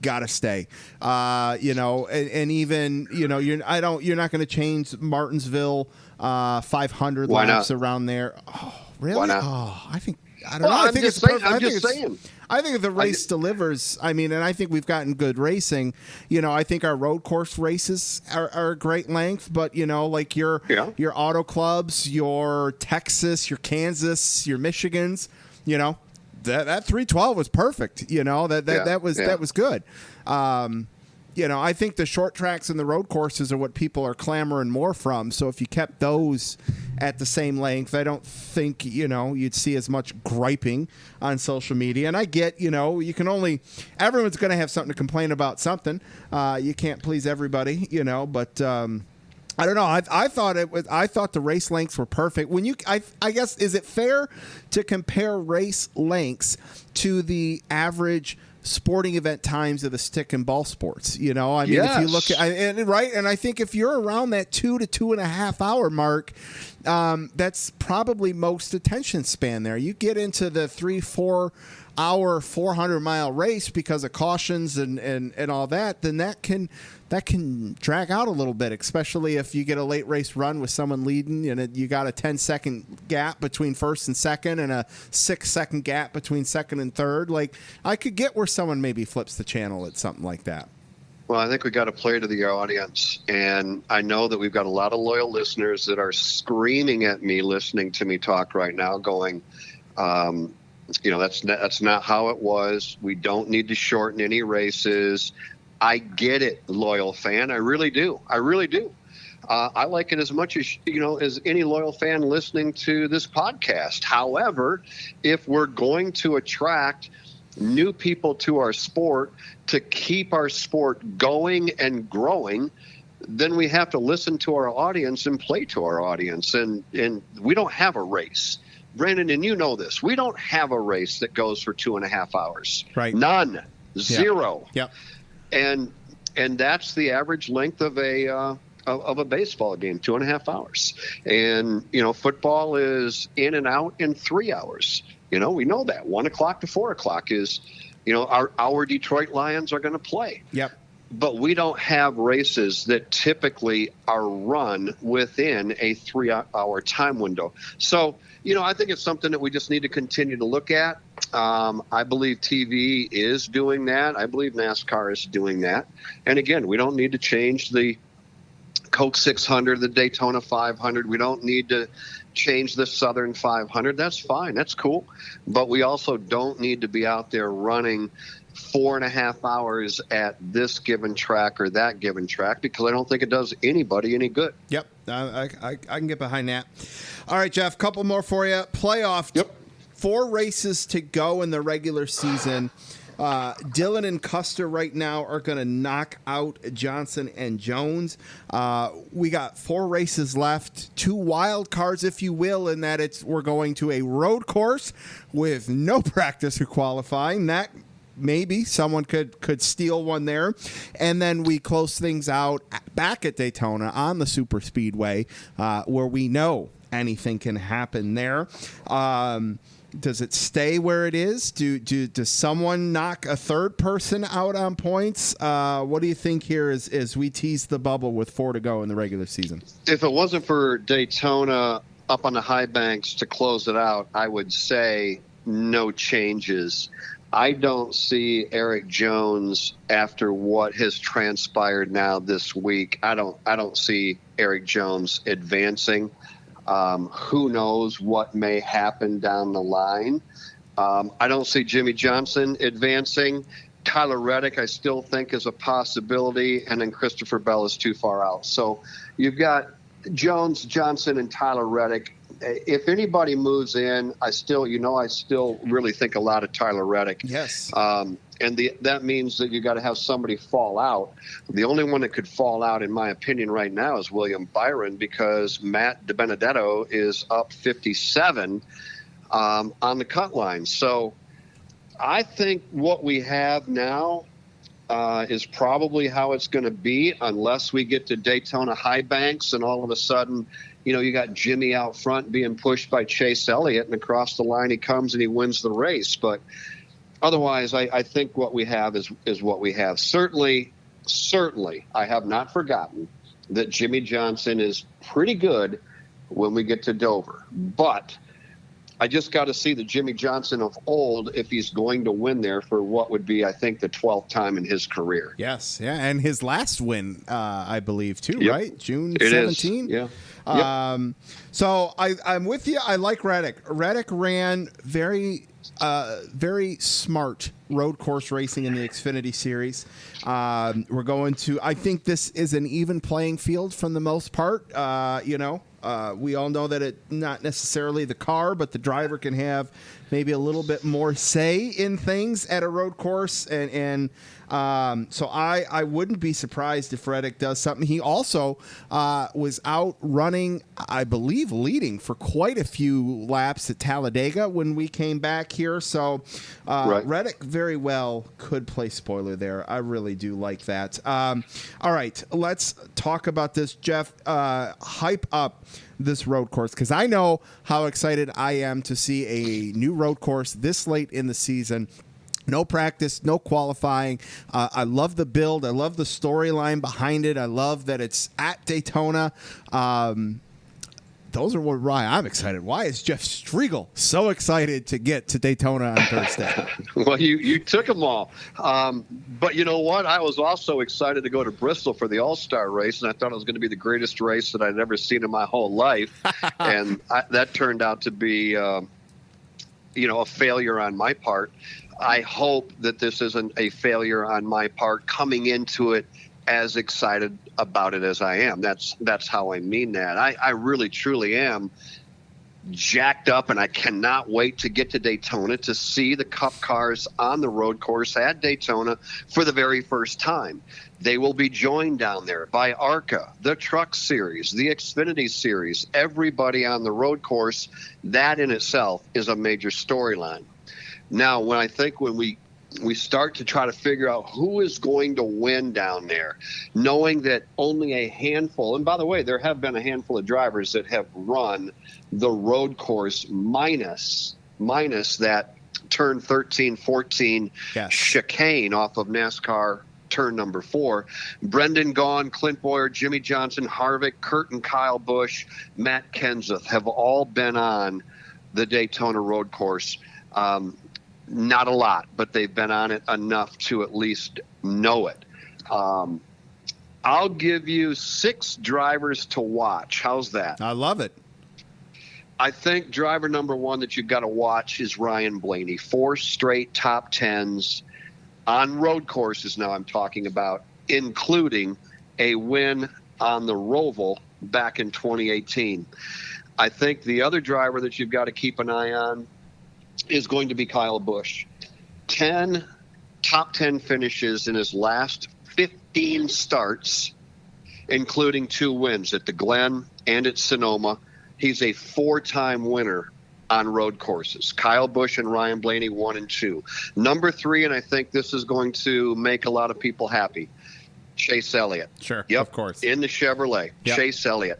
gotta stay. And even you're not going to change Martinsville 500 laps around there. Oh, really? Why not? Oh, I don't know. I think it's perfect. I'm just saying. I think if the race delivers, and I think we've gotten good racing. I think our road course races are a great length, but like your auto clubs, your Texas, your Kansas, your Michigans, that 312 was perfect. That was good. I think the short tracks and the road courses are what people are clamoring more from. So if you kept those at the same length, I don't think, you'd see as much griping on social media. And I get, everyone's going to have something to complain about something. You can't please everybody, but I don't know. I thought the race lengths were perfect. I guess, is it fair to compare race lengths to the average sporting event times of the stick and ball sports? Yes. If you look at and I think if you're around that 2 to 2.5 hour mark, that's probably most attention span there. You get into the 3-4 hour 400-mile race because of cautions and all that, then that can drag out a little bit, especially if you get a late race run with someone leading and you got a 10-second gap between first and second and a 6-second gap between second and third. Like, I could get where someone maybe flips the channel at something like that. Well, I think we got to play to the audience, and I know that we've got a lot of loyal listeners that are screaming at me listening to me talk right now going, that's not how it was. We don't need to shorten any races. I get it, loyal fan. I really do. I like it as much as any loyal fan listening to this podcast. However, if we're going to attract new people to our sport to keep our sport going and growing, then we have to listen to our audience and play to our audience. And we don't have a race. Brandon, and you know this, we don't have a race that goes for 2.5 hours. Right. None. Zero. Yep. And that's the average length of a baseball game, 2.5 hours. And, football is in and out in 3 hours. We know that 1 o'clock to 4 o'clock is, our Detroit Lions are going to play. Yep. But we don't have races that typically are run within a 3 hour time window. So, I think it's something that we just need to continue to look at. I believe TV is doing that. I believe NASCAR is doing that. And again, we don't need to change the Coke 600, the Daytona 500. We don't need to change the Southern 500. That's fine. That's cool. But we also don't need to be out there running 4.5 hours at this given track or that given track, because I don't think it does anybody any good. Yep. I can get behind that. All right, Jeff, couple more for you. Playoff. Yep. 4 races to go in the regular season. Dillon and Custer right now are going to knock out Johnson and Jones. We got 4 races left, 2 wild cards, if you will, in that we're going to a road course with no practice or qualifying. That maybe someone could steal one there. And then we close things out back at Daytona on the super speedway, where we know anything can happen there. Does it stay where it is? Does someone knock a third person out on points? What do you think here as we tease the bubble with 4 to go in the regular season? If it wasn't for Daytona up on the high banks to close it out, I would say no changes. I don't see Eric Jones after what has transpired now this week. I don't see Eric Jones advancing. Who knows what may happen down the line. I don't see Jimmy Johnson advancing. Tyler Reddick, I still think, is a possibility. And then Christopher Bell is too far out. So you've got Jones, Johnson, and Tyler Reddick. If anybody moves in, I still really think a lot of Tyler Reddick. Yes. That means that you got to have somebody fall out. The only one that could fall out, in my opinion, right now is William Byron, because Matt DiBenedetto is up 57 on the cut line. So I think what we have now is probably how it's going to be, unless we get to Daytona high banks and all of a sudden, you got Jimmy out front being pushed by Chase Elliott, and across the line he comes and he wins the race. But otherwise, I think what we have is what we have. Certainly, I have not forgotten that Jimmy Johnson is pretty good when we get to Dover. But I just got to see the Jimmy Johnson of old if he's going to win there for what would be, I think, the 12th time in his career. Yes, yeah, and his last win, I believe, too, Yep. right? June It 17? is. Yeah. Yep. So I'm with you. I like Reddick. Reddick ran very smart road course racing in the Xfinity Series. We're going to, I think this is an even playing field for the most part. We all know that it's not necessarily the car, but the driver can have maybe a little bit more say in things at a road course. So I wouldn't be surprised if Reddick does something. He also was out running, I believe, leading for quite a few laps at Talladega when we came back here. So Right. Reddick very well could play spoiler there. I really do like that. All right, let's talk about this, Jeff. Hype up this road course, because I know how excited I am to see a new road course this late in the season. No practice, no qualifying. I love the build. I love the storyline behind it. I love that it's at Daytona. Those are why I'm excited. Why is Jeff Striegle so excited to get to Daytona on Thursday? Well, you took them all. But you know what? I was also excited to go to Bristol for the All-Star race, and I thought it was going to be the greatest race that I'd ever seen in my whole life. And that turned out to be, a failure on my part. I hope that this isn't a failure on my part coming into it as excited about it as I am. That's how I mean that. I really, truly am jacked up, and I cannot wait to get to Daytona to see the Cup cars on the road course at Daytona for the very first time. They will be joined down there by ARCA, the Truck Series, the Xfinity Series, everybody on the road course. That in itself is a major storyline. Now, when we start to try to figure out who is going to win down there, knowing that only a handful, and by the way, there have been a handful of drivers that have run the road course minus that turn 13, 14 Yes. chicane off of NASCAR turn number 4. Brendan Gaughan, Clint Boyer, Jimmy Johnson, Harvick, Kurt and Kyle Busch, Matt Kenseth have all been on the Daytona road course. Not a lot, but they've been on it enough to at least know it. I'll give you 6 drivers to watch. How's that? I love it. I think driver number 1 that you've got to watch is Ryan Blaney. 4 straight top 10s on road courses now I'm talking about, including a win on the Roval back in 2018. I think the other driver that you've got to keep an eye on is going to be Kyle Busch. 10 top 10 finishes in his last 15 starts, including 2 wins at the Glen and at Sonoma. He's a 4-time winner on road courses. Kyle Busch and Ryan Blaney, 1 and 2. Number 3, and I think this is going to make a lot of people happy, Chase Elliott. Sure, Yep, of course. in the Chevrolet, Yep. Chase Elliott.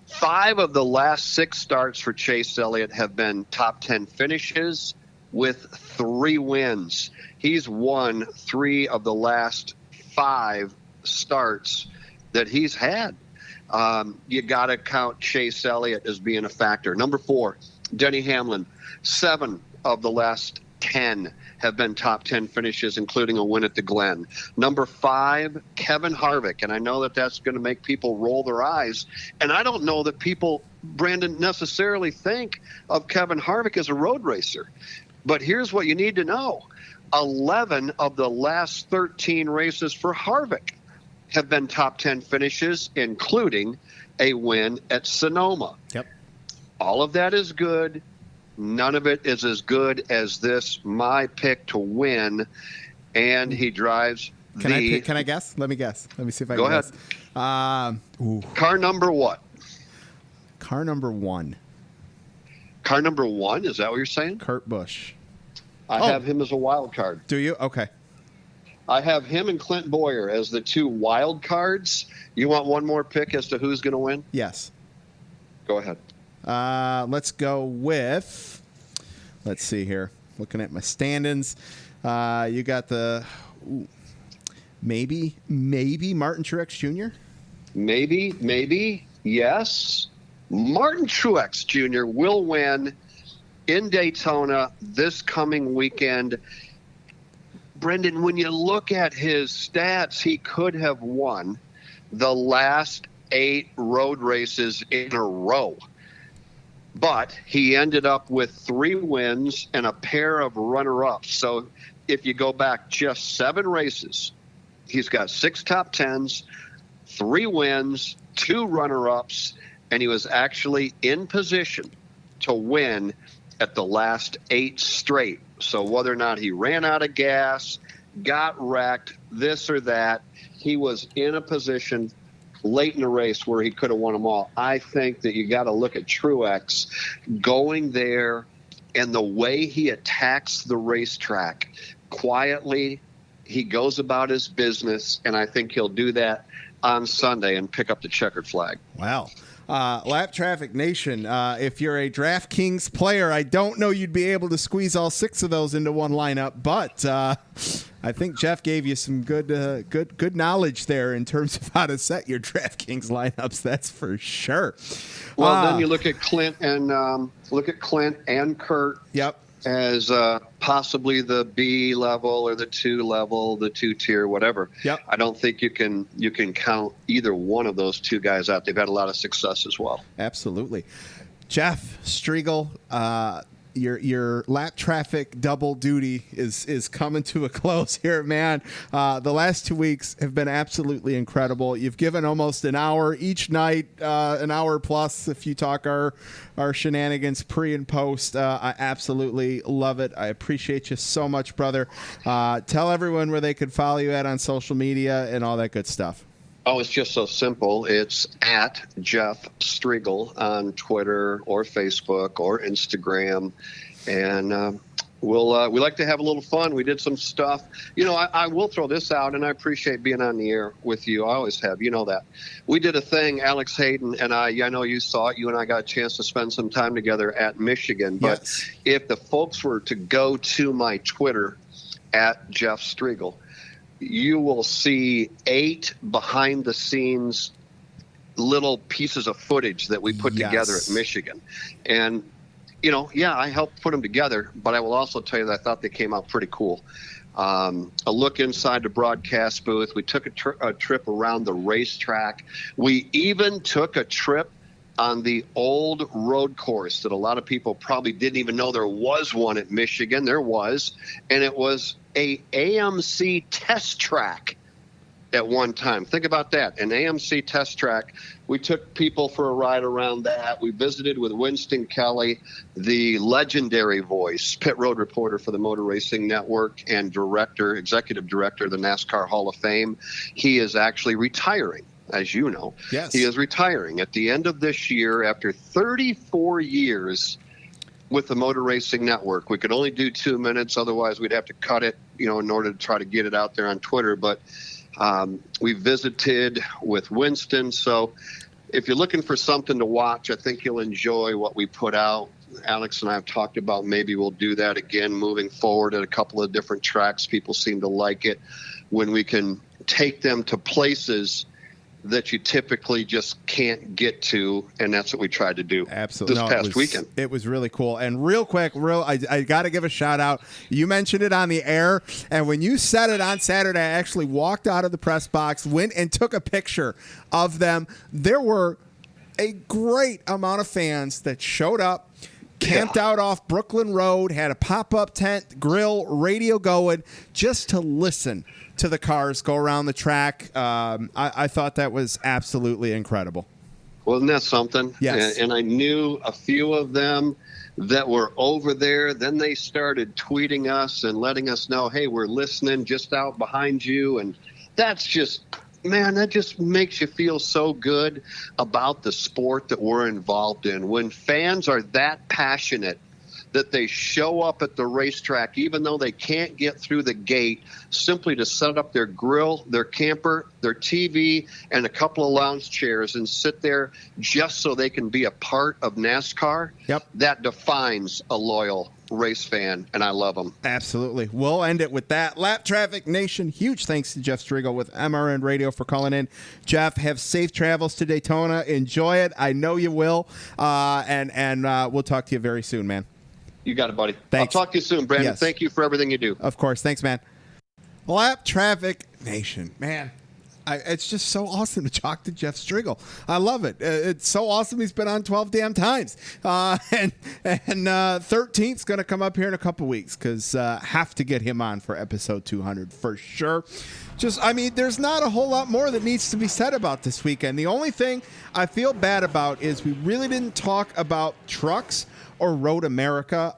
5 of the last 6 starts for Chase Elliott have been top 10 finishes with 3 wins. He's won 3 of the last 5 starts that he's had. You got to count Chase Elliott as being a factor. Number 4, Denny Hamlin. 7 of the last 10 have been top 10 finishes, including a win at the Glen. Number 5, Kevin Harvick. And I know that that's going to make people roll their eyes. And I don't know that people, Brandon, necessarily think of Kevin Harvick as a road racer. But here's what you need to know. 11 of the last 13 races for Harvick have been top 10 finishes, including a win at Sonoma. Yep. All of that is good. None of it is as good as this, my pick to win. And he drives Can I guess? Let me guess. Let me see if I can Go ahead. guess. Car number what? Car number 1. Car number 1? Is that what you're saying? Kurt Busch. I have him as a wild card. Do you? Okay. I have him and Clint Boyer as the 2 wild cards. You want one more pick as to who's going to win? Yes. Go ahead. Let's go with, let's see here. looking at my standings. You got the maybe Martin Truex Jr. Maybe, yes. Martin Truex Jr. will win in Daytona this coming weekend. Brendan, when you look at his stats, he could have won the last 8 road races in a row. But he ended up with 3 wins and a pair of runner-ups. So if you go back just 7 races, he's got 6 top 10s, 3 wins, 2 runner-ups, and he was actually in position to win at the last 8 straight. So whether or not he ran out of gas, got wrecked, this or that, he was in a position late in the race where he could have won them all. I think that you got to look at Truex going there and the way he attacks the racetrack quietly. He goes about his business, and I think he'll do that on Sunday and pick up the checkered flag. Wow. Lap Traffic Nation, if you're a DraftKings player, I don't know you'd be able to squeeze all 6 of those into one lineup, but I think Jeff gave you some good knowledge there in terms of how to set your DraftKings lineups. That's for sure. Well, then you look at Clint and Kurt. Yep. As possibly the B level or the 2 level, the 2 tier, whatever. Yep. I don't think you can count either one of those 2 guys out. They've had a lot of success as well. Absolutely. Jeff Striegle, your lap traffic double duty is coming to a close here, man. The last 2 weeks have been absolutely incredible. You've given almost an hour each night, an hour plus if you talk our shenanigans pre and post. I absolutely love it. I appreciate you so much, brother. Tell everyone where they could follow you on social media and all that good stuff. Oh, it's just so simple. It's at Jeff Striegle on Twitter or Facebook or Instagram. And we like to have a little fun. We did some stuff. You know, I will throw this out, and I appreciate being on the air with you. I always have. You know that. We did a thing, Alex Hayden and I know you saw it. You and I got a chance to spend some time together at Michigan. But yes. If the folks were to go to my Twitter, at Jeff Striegle, you will see 8 behind-the-scenes little pieces of footage that we put together at Michigan. And, you know, yeah, I helped put them together, but I will also tell you that I thought they came out pretty cool. A look inside the broadcast booth. We took a trip around the racetrack. We even took a trip on the old road course that a lot of people probably didn't even know there was one at Michigan. There was, and it was a AMC test track at one time. Think about that, an AMC test track. We took people for a ride around that. We visited with Winston Kelly, the legendary voice, pit road reporter for the Motor Racing Network and executive director of the NASCAR Hall of Fame. He is actually retiring. As you know, yes. He is retiring at the end of this year after 34 years with the Motor Racing Network. We could only do 2 minutes, otherwise we'd have to cut it, you know, in order to try to get it out there on Twitter. But we visited with Winston. So if you're looking for something to watch, I think you'll enjoy what we put out. Alex and I have talked about maybe we'll do that again moving forward at a couple of different tracks. People seem to like it when we can take them to places that you typically just can't get to, and that's what we tried to do. Absolutely. This past weekend. It was really cool. And real quick, I got to give a shout out. You mentioned it on the air, and when you said it on Saturday, I actually walked out of the press box, went and took a picture of them. There were a great amount of fans that showed up, camped out off Brooklyn Road, had a pop-up tent, grill, radio going, just to listen to the cars go around the track. I thought that was absolutely incredible. Wasn't that something? Yes. And I knew a few of them that were over there. Then they started tweeting us and letting us know, hey, we're listening just out behind you. And that's just, man, that just makes you feel so good about the sport that we're involved in. When fans are that passionate that they show up at the racetrack, even though they can't get through the gate, simply to set up their grill, their camper, their TV, and a couple of lounge chairs and sit there just so they can be a part of NASCAR. Yep. That defines a loyal race fan, and I love them. Absolutely. We'll end it with that. Lap Traffic Nation, huge thanks to Jeff Striegle with MRN Radio for calling in. Jeff, have safe travels to Daytona. Enjoy it. I know you will. And we'll talk to you very soon, man. You got it, buddy. Thanks. I'll talk to you soon, Brandon. Yes. Thank you for everything you do. Of course. Thanks, man. Lap Traffic Nation. Man, it's just so awesome to talk to Jeff Striegle. I love it. It's so awesome. He's been on 12 damn times. And 13th's going to come up here in a couple weeks because have to get him on for episode 200 for sure. There's not a whole lot more that needs to be said about this weekend. The only thing I feel bad about is we really didn't talk about trucks or Road America.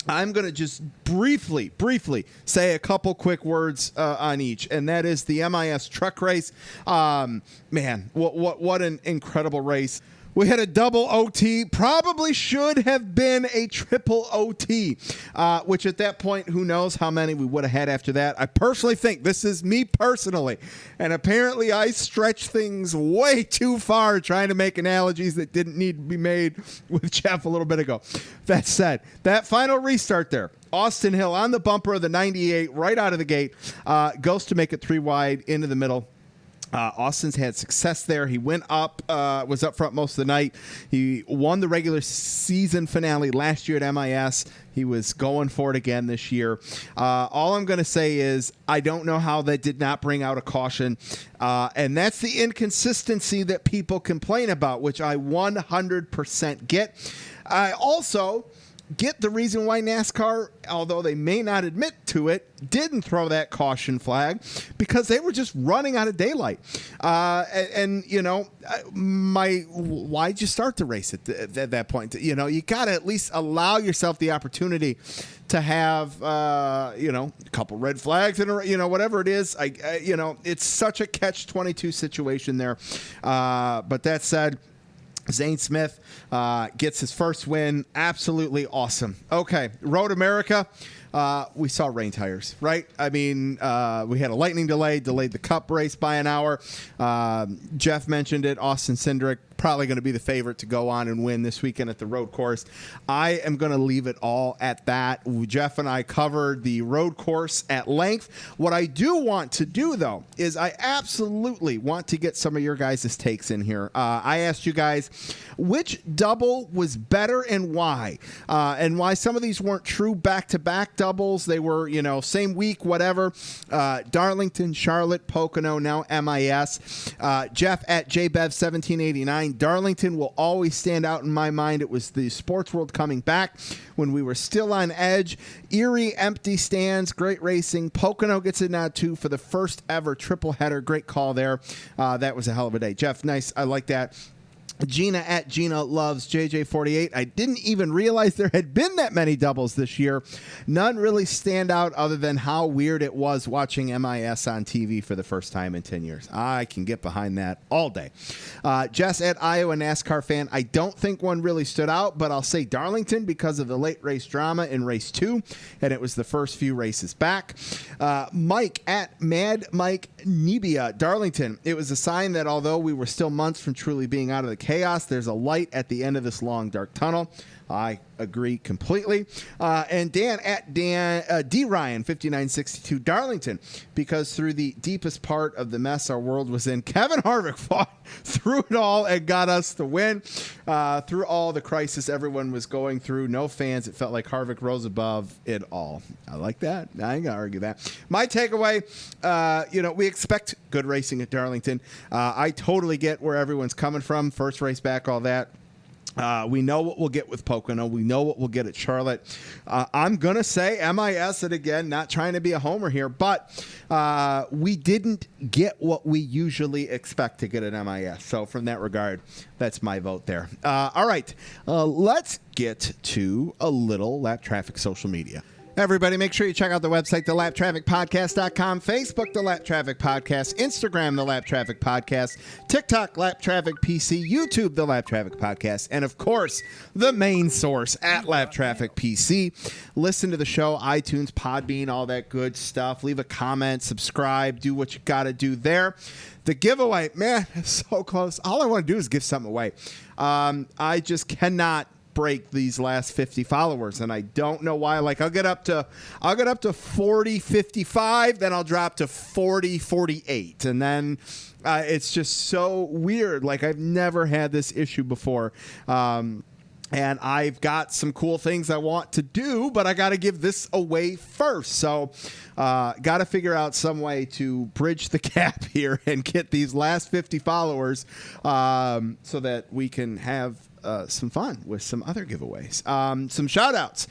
I'm going to just briefly say a couple quick words on each, and that is the MIS truck race. Man, what an incredible race. We had a double OT, probably should have been a triple OT, which at that point, who knows how many we would have had after that. I personally think, this is me personally, and apparently I stretched things way too far trying to make analogies that didn't need to be made with Jeff a little bit ago. That said, that final restart there, Austin Hill on the bumper of the 98 right out of the gate, goes to make it 3 wide into the middle. Austin's had success there. He went up, was up front most of the night. He won the regular season finale last year at MIS. He was going for it again this year. All I'm going to say is I don't know how that did not bring out a caution. And that's the inconsistency that people complain about, which I 100% get. I also get the reason why NASCAR, although they may not admit to it, didn't throw that caution flag, because they were just running out of daylight. Why'd you start the race at that point? You got to at least allow yourself the opportunity to have, a couple red flags and whatever it is. It's such a catch-22 situation there. But that said, Zane Smith gets his first win. Absolutely awesome. Okay, Road America. We saw rain tires, right? We had a lightning delay, delayed the Cup race by an hour. Jeff mentioned it. Austin Cindric, probably going to be the favorite to go on and win this weekend at the road course. I am going to leave it all at that. Jeff and I covered the road course at length. What I do want to do, though, is I absolutely want to get some of your guys' takes in here. I asked you guys which double was better and why some of these weren't true back-to-back doubles. They were, same week, whatever. Darlington, Charlotte, Pocono, now MIS. Jeff at JBev1789. Darlington will always stand out in my mind. It was the sports world coming back when we were still on edge. Erie, empty stands, great racing. Pocono gets it now, too, for the first ever triple header. Great call there. That was a hell of a day. Jeff, nice. I like that. Gina at Gina loves JJ48. I didn't even realize there had been that many doubles this year. None really stand out other than how weird it was watching MIS on TV for the first time in 10 years. I can get behind that all day. Jess at Iowa NASCAR fan. I don't think one really stood out, but I'll say Darlington because of the late race drama in race 2, and it was the first few races back. Mike at Mad Mike Nebia. Darlington. It was a sign that although we were still months from truly being out of the chaos, there's a light at the end of this long dark tunnel. I agree completely. And Dan at D Ryan 5962 Darlington, because through the deepest part of the mess our world was in, Kevin Harvick fought through it all and got us the win. Through all the crisis everyone was going through, no fans, it felt like Harvick rose above it all. I like that. I ain't gonna argue that. My takeaway, we expect good racing at Darlington. I totally get where everyone's coming from. First race back, all that. We know what we'll get with Pocono. We know what we'll get at Charlotte. I'm going to say MIS it again, not trying to be a homer here, but we didn't get what we usually expect to get at MIS. So from that regard, that's my vote there. All right, let's get to a little lap traffic social media. Everybody, make sure you check out the website, thelaptrafficpodcast.com, Facebook, The Lap Traffic Podcast, Instagram, The Lap Traffic Podcast, TikTok, Lap Traffic PC, YouTube, The Lap Traffic Podcast, and of course, the main source at Lap Traffic PC. Listen to the show, iTunes, Podbean, all that good stuff. Leave a comment, subscribe, do what you got to do there. The giveaway, man, it's so close. All I want to do is give something away. I just cannot break these last 50 followers, and I don't know why. Like, I'll get up to 40, 55, then I'll drop to 40, 48, and then it's just so weird. Like, I've never had this issue before. And I've got some cool things I want to do, but I got to give this away first. So got to figure out some way to bridge the gap here and get these last 50 followers so that we can have some fun with some other giveaways. Some shout outs.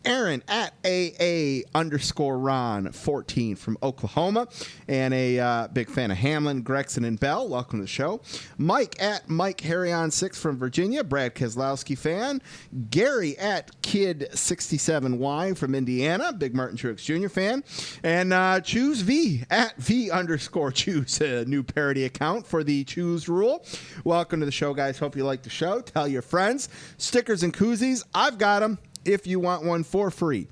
Aaron at AA_Ron14 from Oklahoma, and a big fan of Hamlin, Gregson, and Bell. Welcome to the show. Mike at Mike Harryon6 from Virginia, Brad Keselowski fan. Gary at Kid67Y from Indiana, big Martin Truex Jr. fan. And Choose V at V_Choose, a new parody account for the Choose Rule. Welcome to the show, guys. Hope you like the show. Tell your friends. Stickers and koozies, I've got them. If you want one for free,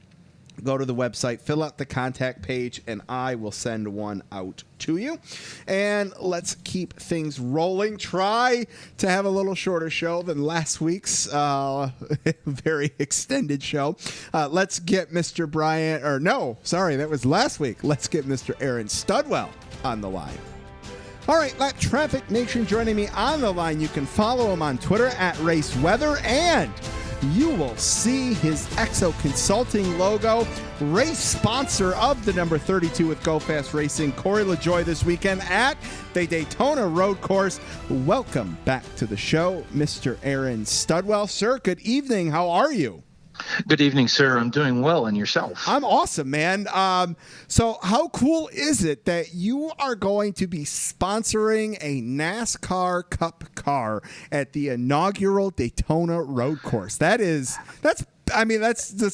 go to the website, fill out the contact page, and I will send one out to you. And let's keep things rolling. Try to have a little shorter show than last week's very extended show. Let's get Mr. Brian, or no, sorry, that was last week. Let's get Mr. Aaron Studwell on the line. All right, Lap Traffic Nation joining me on the line. You can follow him on Twitter at Race Weather, and you will see his Exo Consulting logo, race sponsor of the number 32 with Go Fast Racing, Corey LaJoie, this weekend at the Daytona Road Course. Welcome back to the show, Mr. Aaron Studwell. Sir, good evening. How are you? Good evening, sir. I'm doing well, and yourself? I'm awesome, man. So how cool is it that you are going to be sponsoring a NASCAR Cup car at the inaugural Daytona Road Course? Let's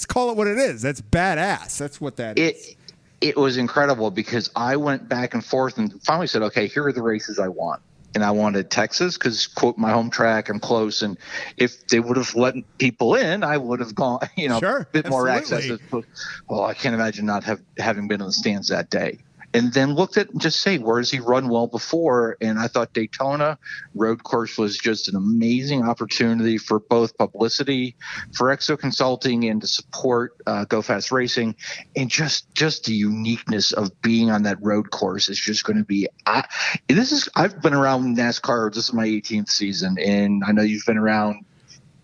call it what it is. That's badass. That's what that is. It was incredible because I went back and forth and finally said, okay, here are the races I want. And I wanted Texas because, quote, my home track, I'm close. And if they would have let people in, I would have gone, sure, a bit more absolutely. access. Well, I can't imagine not having been in the stands that day. And then looked at just say, where has he run well before? And I thought Daytona Road Course was just an amazing opportunity for both publicity, for Exo Consulting, and to support Go Fast Racing. And just the uniqueness of being on that road course is just going to be I've been around NASCAR. This is my 18th season, and I know you've been around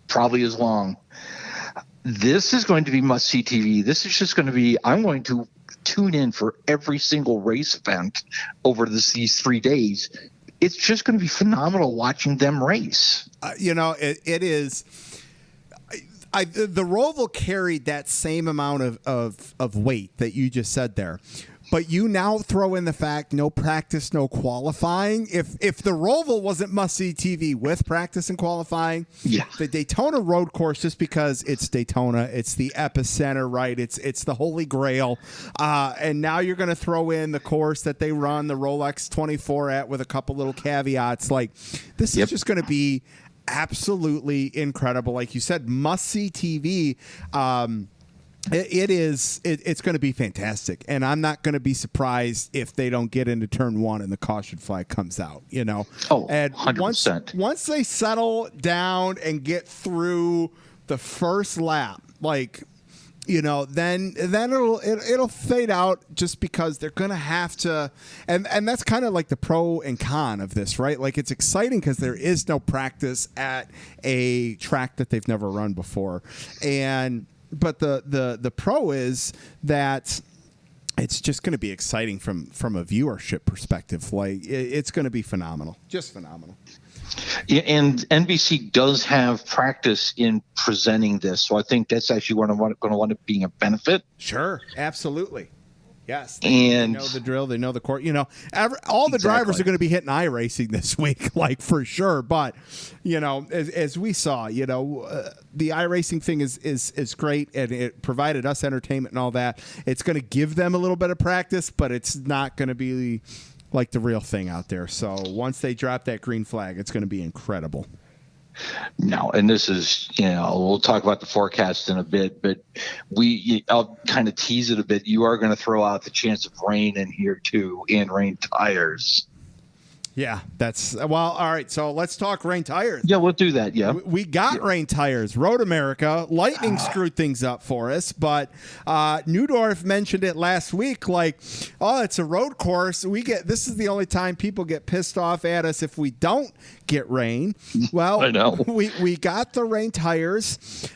probably as long. This is going to be must-see TV. This is just going to be – I'm going to tune in for every single race event over these 3 days. It's just going to be phenomenal watching them race. It is. The Roval carried that same amount of weight that you just said there. But you now throw in the fact no practice, no qualifying. If the Roval wasn't must-see TV with practice and qualifying, yeah, the Daytona Road Course, just because it's Daytona, it's the epicenter, right? It's the Holy Grail. And now you're going to throw in the course that they run the Rolex 24 at with a couple little caveats. Like, this is just going to be absolutely incredible. Like you said, must-see TV. It's going to be fantastic, and I'm not going to be surprised if they don't get into turn one and the caution flag comes out, Oh, and 100%. Once they settle down and get through the first lap, then it'll fade out just because they're going to have to, and that's kind of like the pro and con of this, right? Like, it's exciting because there is no practice at a track that they've never run before, but the pro is that it's just going to be exciting from a viewership perspective. Like, it's going to be phenomenal, just phenomenal. Yeah, and NBC does have practice in presenting this, so I think that's actually going to want to be a benefit. Sure, absolutely. Yes, and they know the drill. They know the court. All the drivers are going to be hitting iRacing this week, like for sure. But as we saw, the iRacing thing is great, and it provided us entertainment and all that. It's going to give them a little bit of practice, but it's not going to be like the real thing out there. So once they drop that green flag, it's going to be incredible. No, and this is, we'll talk about the forecast in a bit, but I'll kind of tease it a bit. You are going to throw out the chance of rain in here too, and rain tires. Yeah, all right. So let's talk rain tires. Yeah, we'll do that. Yeah, we got rain tires. Road America, Lightning screwed things up for us, but Neudorf mentioned it last week. Like, it's a road course. This is the only time people get pissed off at us if we don't get rain. Well, I know. we got the rain tires.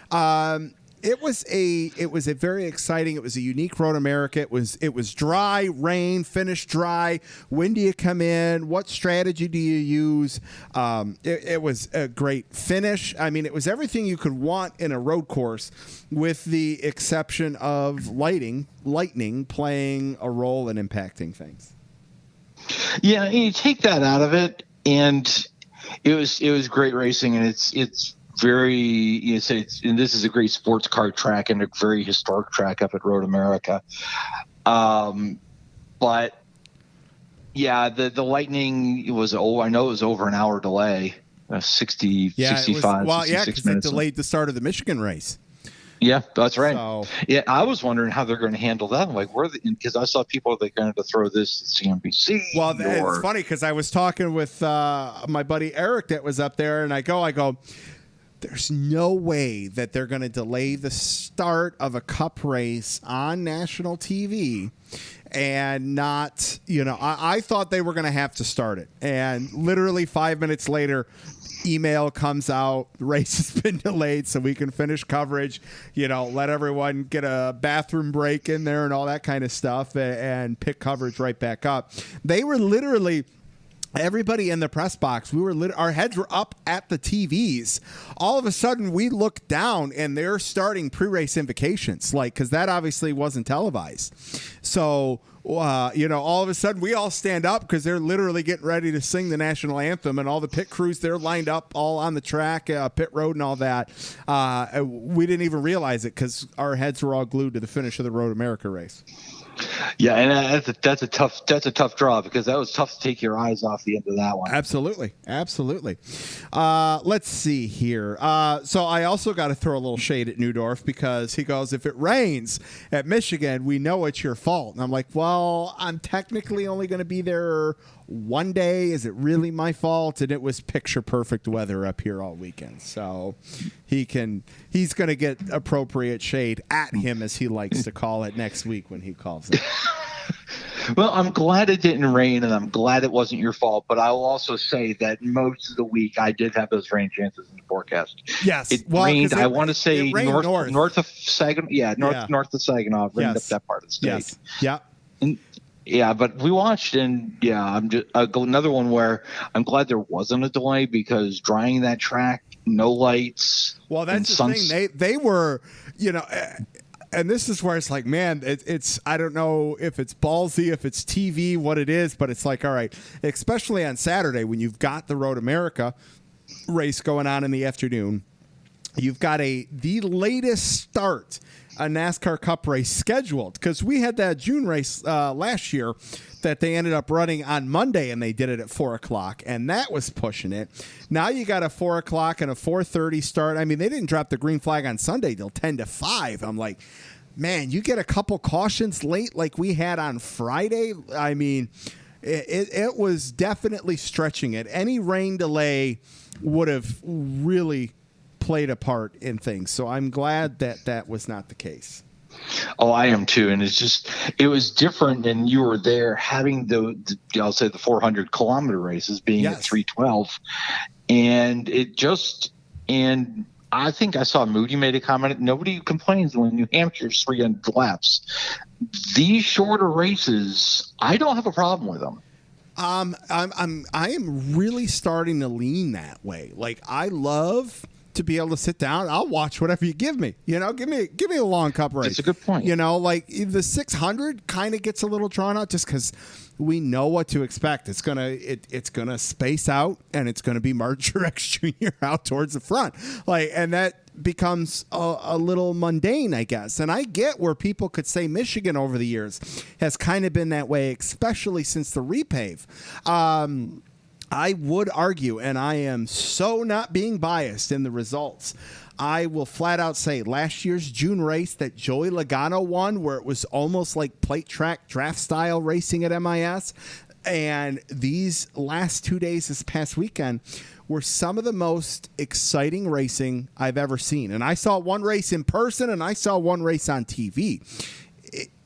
It was a very exciting. It was a unique Road America. It was dry, rain, finish dry. When do you come in? What strategy do you use? It was a great finish. I mean, it was everything you could want in a road course, with the exception of lightning playing a role in impacting things. Yeah, you take that out of it, and it was great racing, and it's very, and this is a great sports car track and a very historic track up at Road America. But yeah, the Lightning I know it was over an hour delay, 65, 66 minutes. It delayed the start of the Michigan race. Yeah, that's right. So, yeah, I was wondering how they're going to handle that. I'm like, because I saw people that are going to throw this at CNBC. Well, it's funny because I was talking with my buddy Eric that was up there, and I go, there's no way that they're going to delay the start of a cup race on national TV and not, I thought they were going to have to start it. And literally 5 minutes later, email comes out, the race has been delayed so we can finish coverage, let everyone get a bathroom break in there and all that kind of stuff and pick coverage right back up. They were literally... Everybody in the press box, our heads were up at the TVs. All of a sudden, we look down, and they're starting pre-race invocations, because that obviously wasn't televised. So, all of a sudden, we all stand up because they're literally getting ready to sing the national anthem, and all the pit crews, they're lined up all on the track, pit road and all that. We didn't even realize it because our heads were all glued to the finish of the Road America race. Yeah, and that's a tough draw, because that was tough to take your eyes off the end of that one. Absolutely. Let's see here. So I also got to throw a little shade at Neudorf, because he goes, if it rains at Michigan, we know it's your fault. And I'm like, well, I'm technically only going to be there one day. Is it really my fault? And it was picture perfect weather up here all weekend. So he's going to get appropriate shade at him, as he likes to call it, next week when he calls it. Well, I'm glad it didn't rain, and I'm glad it wasn't your fault. But I will also say that most of the week I did have those rain chances in the forecast. Yes, it rained. I want to say north of Saginaw. Yeah, north of Saginaw. Rained up that part of the state. Yes. Yeah. Yeah, but we watched, and I'm just another one where I'm glad there wasn't a delay, because drying that track, no lights. Well, that's the thing. They were, and this is where it's like, man, it's I don't know if it's ballsy, if it's TV, what it is, but it's like, all right, especially on Saturday when you've got the Road America race going on in the afternoon, you've got the latest start a NASCAR Cup race scheduled, because we had that June race last year that they ended up running on Monday, and they did it at 4:00, and that was pushing it. Now you got a 4:00 and a 4:30 start. I mean, they didn't drop the green flag on Sunday till 10-5. I'm like, man, you get a couple cautions late like we had on Friday. I mean, it was definitely stretching it. Any rain delay would have really played a part in things. So I'm glad that was not the case. Oh, I am too. And it was different, and you were there having I'll say the 400-kilometer races being at 3:12. And I think I saw Moody made a comment. Nobody complains when New Hampshire's 300 laps. These shorter races, I don't have a problem with them. I am really starting to lean that way. Like, I love to be able to sit down. I'll watch whatever you give me. You know, give me a long cup race. That's a good point. You know, like the 600 kind of gets a little drawn out just because we know what to expect. It's gonna space out, and it's gonna be Martin Truex Jr. out towards the front, and that becomes a little mundane, I guess. And I get where people could say Michigan over the years has kind of been that way, especially since the repave. I would argue, and I am so not being biased in the results, I will flat out say last year's June race that Joey Logano won, where it was almost like plate track draft style racing at MIS, and these last 2 days this past weekend were some of the most exciting racing I've ever seen. And I saw one race in person, and I saw one race on TV.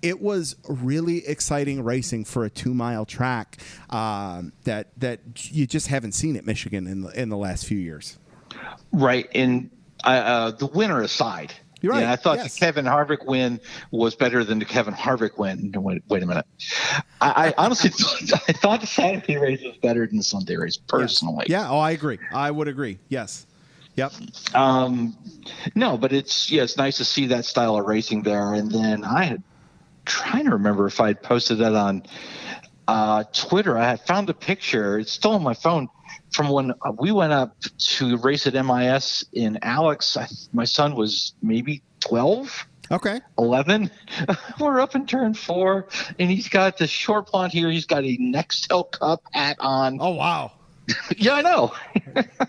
It was really exciting racing for a 2-mile track that you just haven't seen at Michigan in the last few years. Right, and the winner aside, you're right. Yeah, I thought yes. the Kevin Harvick win was better than the Kevin Harvick win. Wait a minute. I honestly thought the Saturday race was better than the Sunday race, personally. Yeah. Oh, I agree. I would agree. Yes. Yep. No, but it's nice to see that style of racing there. And then I had trying to remember if I had posted that on Twitter. I had found a picture. It's still on my phone from when we went up to race at MIS in Alex. My son was maybe 12. Okay. 11. We're up in turn 4, and he's got the short blonde here. He's got a Nextel Cup hat on. Oh, wow. Yeah, I know.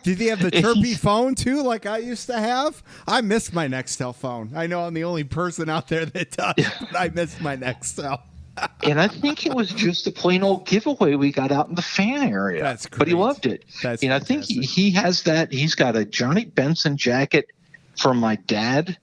Did he have the chirpy phone, too, like I used to have? I miss my Nextel phone. I know I'm the only person out there that does, but I miss my Nextel. And I think it was just a plain old giveaway we got out in the fan area. That's great. But he loved it. That's and fantastic. I think he has that. He's got a Johnny Benson jacket from my dad,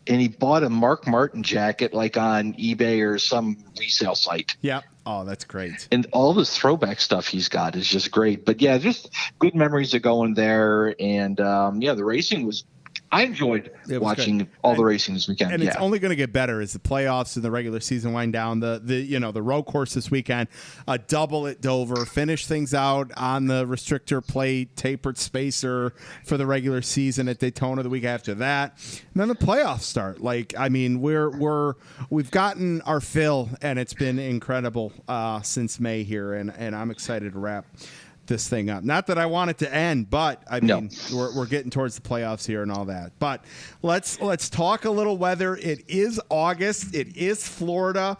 and he bought a Mark Martin jacket like on eBay or some resale site. Yeah. Oh, that's great. And all this throwback stuff he's got is just great. But yeah, just good memories of going there. And the racing was. I enjoyed watching all the racing this weekend. And it's only going to get better as the playoffs and the regular season wind down. The road course this weekend, a double at Dover, finish things out on the restrictor plate, tapered spacer for the regular season at Daytona the week after that. And then the playoffs start. We've gotten our fill, and it's been incredible since May here, and I'm excited to wrap this thing up. Not that I want it to end, but I mean, we're getting towards the playoffs here and all that. But let's talk a little weather. It is August. It is Florida.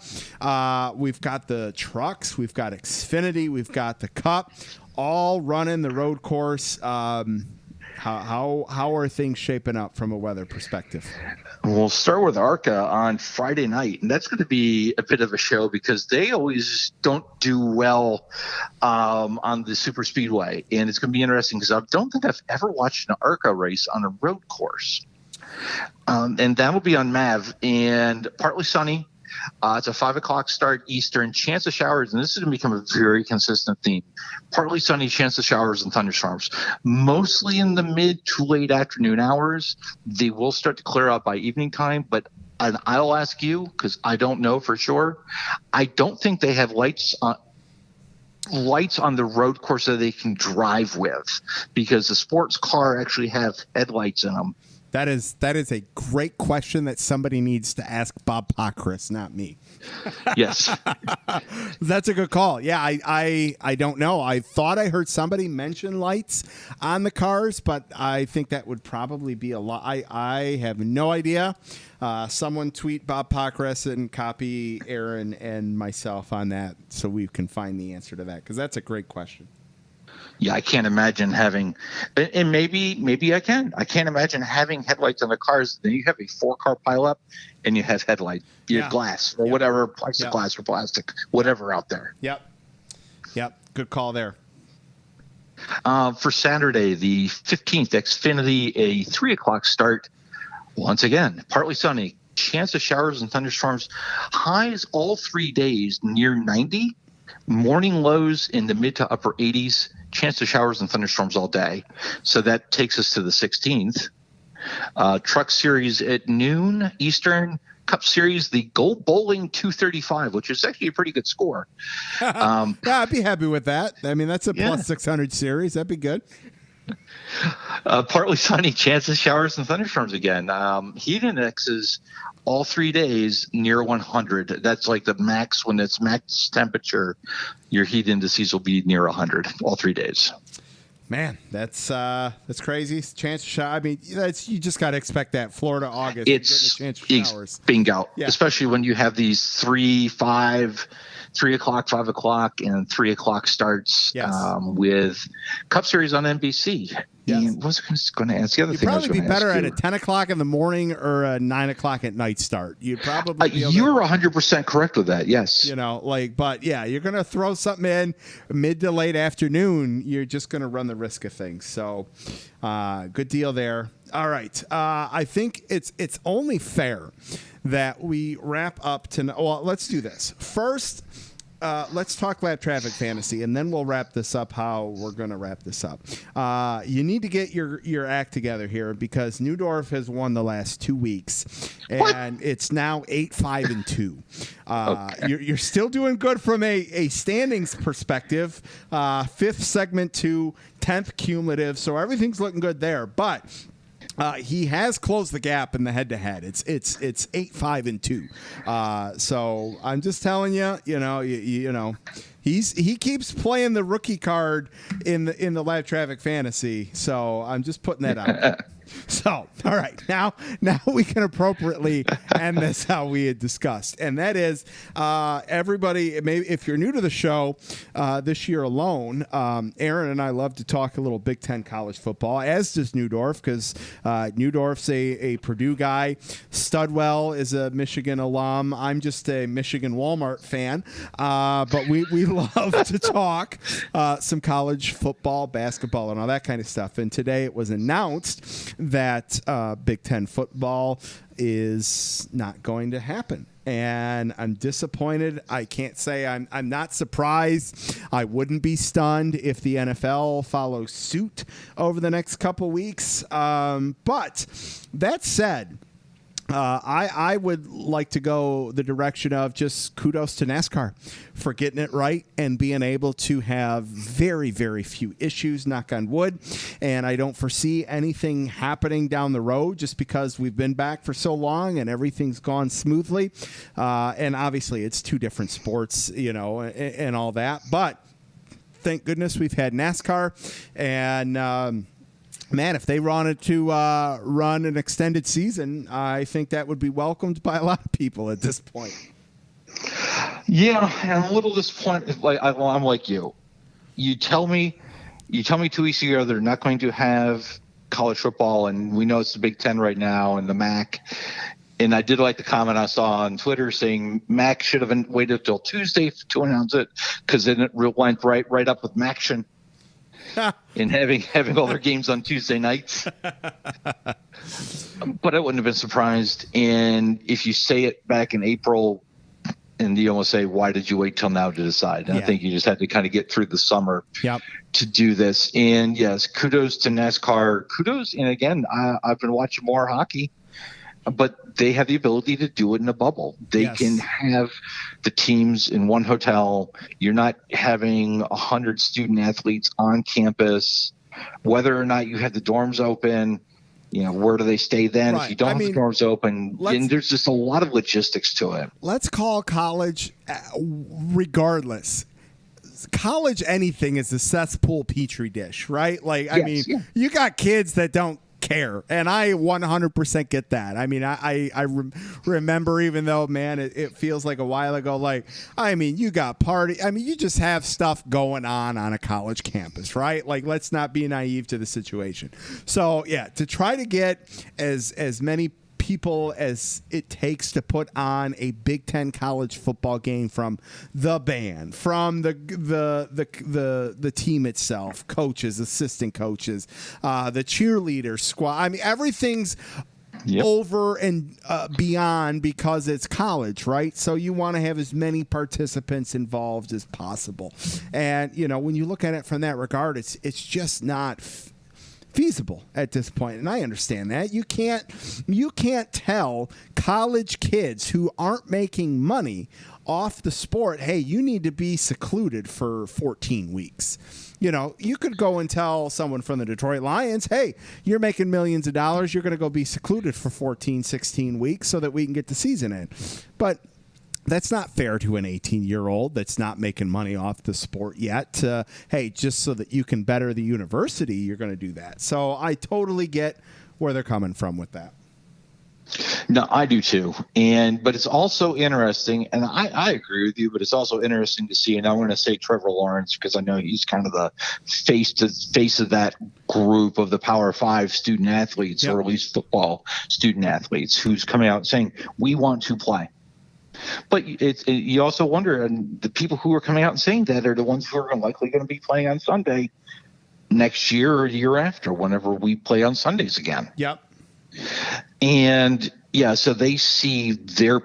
We've got the trucks. We've got Xfinity. We've got the Cup, all running the road course. How are things shaping up from a weather perspective? We'll start with ARCA on Friday night, and that's going to be a bit of a show because they always don't do well on the super speedway, and it's going to be interesting because I don't think I've ever watched an ARCA race on a road course, and that will be on MAV and partly sunny. It's a 5:00 start Eastern. Chance of showers, and this is going to become a very consistent theme. Partly sunny, chance of showers and thunderstorms. Mostly in the mid to late afternoon hours. They will start to clear out by evening time, but and I'll ask you because I don't know for sure. I don't think they have lights on the road course that they can drive with because the sports car actually have headlights in them. That is a great question that somebody needs to ask Bob Pockris, not me. Yes. That's a good call. Yeah, I don't know. I thought I heard somebody mention lights on the cars, but I think that would probably be a lot. I have no idea. Someone tweet Bob Pockris and copy Aaron and myself on that so we can find the answer to that because that's a great question. Yeah, I can't imagine having, and maybe I can. I can't imagine having headlights on the cars. Then you have a 4-car pileup, and you have headlight, glass or whatever, plexiglass or plastic, whatever out there. Yep. Good call there. For Saturday, the 15th, Xfinity, a 3:00 start. Once again, partly sunny, chance of showers and thunderstorms. Highs all 3 days near 90. Morning lows in the mid to upper 80s. Chance of showers and thunderstorms all day. So that takes us to the 16th. Truck Series at noon Eastern. Cup Series, the Gold Bowling 235, which is actually a pretty good score. Yeah, I'd be happy with that. I mean, that's a plus 600 series. That'd be good. Partly sunny, chance of showers and thunderstorms again. Heat indexes all 3 days near 100. That's like the max. When it's max temperature, your heat indices will be near 100 all 3 days. Man, that's crazy. Chance of shower. I mean, you just got to expect that. Florida August. It's a chance of showers. Bingo. Yeah. Especially when you have these 3 o'clock, 5 o'clock, and 3 o'clock starts. Yes. With Cup Series on NBC. Yes. And what was I going to ask? The other You'd thing probably be better at you. a 10 o'clock in the morning or a 9 o'clock at night start. You'd probably be you're 100% correct with that. Yes. But yeah, you're going to throw something in mid to late afternoon. You're just going to run the risk of things. So good deal there. All right. I think it's only fair that we wrap up tonight. Well, let's do this. First, let's talk lap traffic fantasy, and then we'll wrap this up how we're going to wrap this up. You need to get your act together here because Neudorf has won the last 2 weeks, and it's now 8-5-2. Okay. You're still doing good from a standings perspective. 5th segment to 10th cumulative, so everything's looking good there. But he has closed the gap in the head-to-head. It's 8-5-2. So I'm just telling you, he keeps playing the rookie card in the live traffic fantasy. So I'm just putting that out. So, all right, now we can appropriately end this how we had discussed, and that is everybody. Maybe if you're new to the show this year alone, Aaron and I love to talk a little Big Ten college football, as does Neudorf, because Neudorf's a Purdue guy. Studwell is a Michigan alum. I'm just a Michigan Walmart fan, but we love to talk some college football, basketball, and all that kind of stuff. And today it was announced that Big Ten football is not going to happen. And I'm disappointed. I can't say I'm not surprised. I wouldn't be stunned if the NFL follows suit over the next couple weeks. But that said, I would like to go the direction of just kudos to NASCAR for getting it right and being able to have very, very few issues, knock on wood. And I don't foresee anything happening down the road just because we've been back for so long and everything's gone smoothly. And obviously it's 2 different sports, and all that. But thank goodness we've had NASCAR. And man, if they wanted to run an extended season, I think that would be welcomed by a lot of people at this point. Yeah, and I'm a little disappointed. I'm like you. You tell me 2 weeks ago they're not going to have college football, and we know it's the Big Ten right now and the MAC. And I did like the comment I saw on Twitter saying MAC should have waited until Tuesday to announce it, because then it went right up with MACtion. And having all their games on Tuesday nights. But I wouldn't have been surprised. And if you say it back in April and you almost say, why did you wait till now to decide? And I think you just had to kind of get through the summer to do this. And yes, kudos to NASCAR. Kudos. And again, I've been watching more hockey, but they have the ability to do it in a bubble. They can have the teams in one hotel. You're not having 100 student athletes on campus. Whether or not you have the dorms open, where do they stay then? Right. If you don't have the dorms open, and there's just a lot of logistics to it. Let's call college, regardless. College anything is a cesspool petri dish, right? You got kids that don't care, and I 100% get that. I mean, I remember, even though, man, it feels like a while ago, you got party. I mean, you just have stuff going on a college campus, right? Let's not be naive to the situation. So yeah, to try to get as many people as it takes to put on a Big Ten college football game, from the band, from the team itself, coaches, assistant coaches, the cheerleader squad. I mean, everything's over and beyond because it's college, right? So you want to have as many participants involved as possible. And when you look at it from that regard, it's just not feasible at this point, and I understand that. You can't tell college kids who aren't making money off the sport, hey, you need to be secluded for 14 weeks. You know, you could go and tell someone from the Detroit Lions, hey, you're making millions of dollars, you're going to go be secluded for 14, 16 weeks so that we can get the season in. But that's not fair to an 18-year-old that's not making money off the sport yet. Hey, just so that you can better the university, you're going to do that. So I totally get where they're coming from with that. No, I do too. But it's also interesting, and I agree with you, but it's also interesting to see, and I'm going to say Trevor Lawrence because I know he's kind of the face of that group of the Power 5 student athletes, or at least football student athletes, who's coming out saying, we want to play. But you also wonder, and the people who are coming out and saying that are the ones who are likely going to be playing on Sunday next year or the year after, whenever we play on Sundays again. Yep. And yeah, so they see their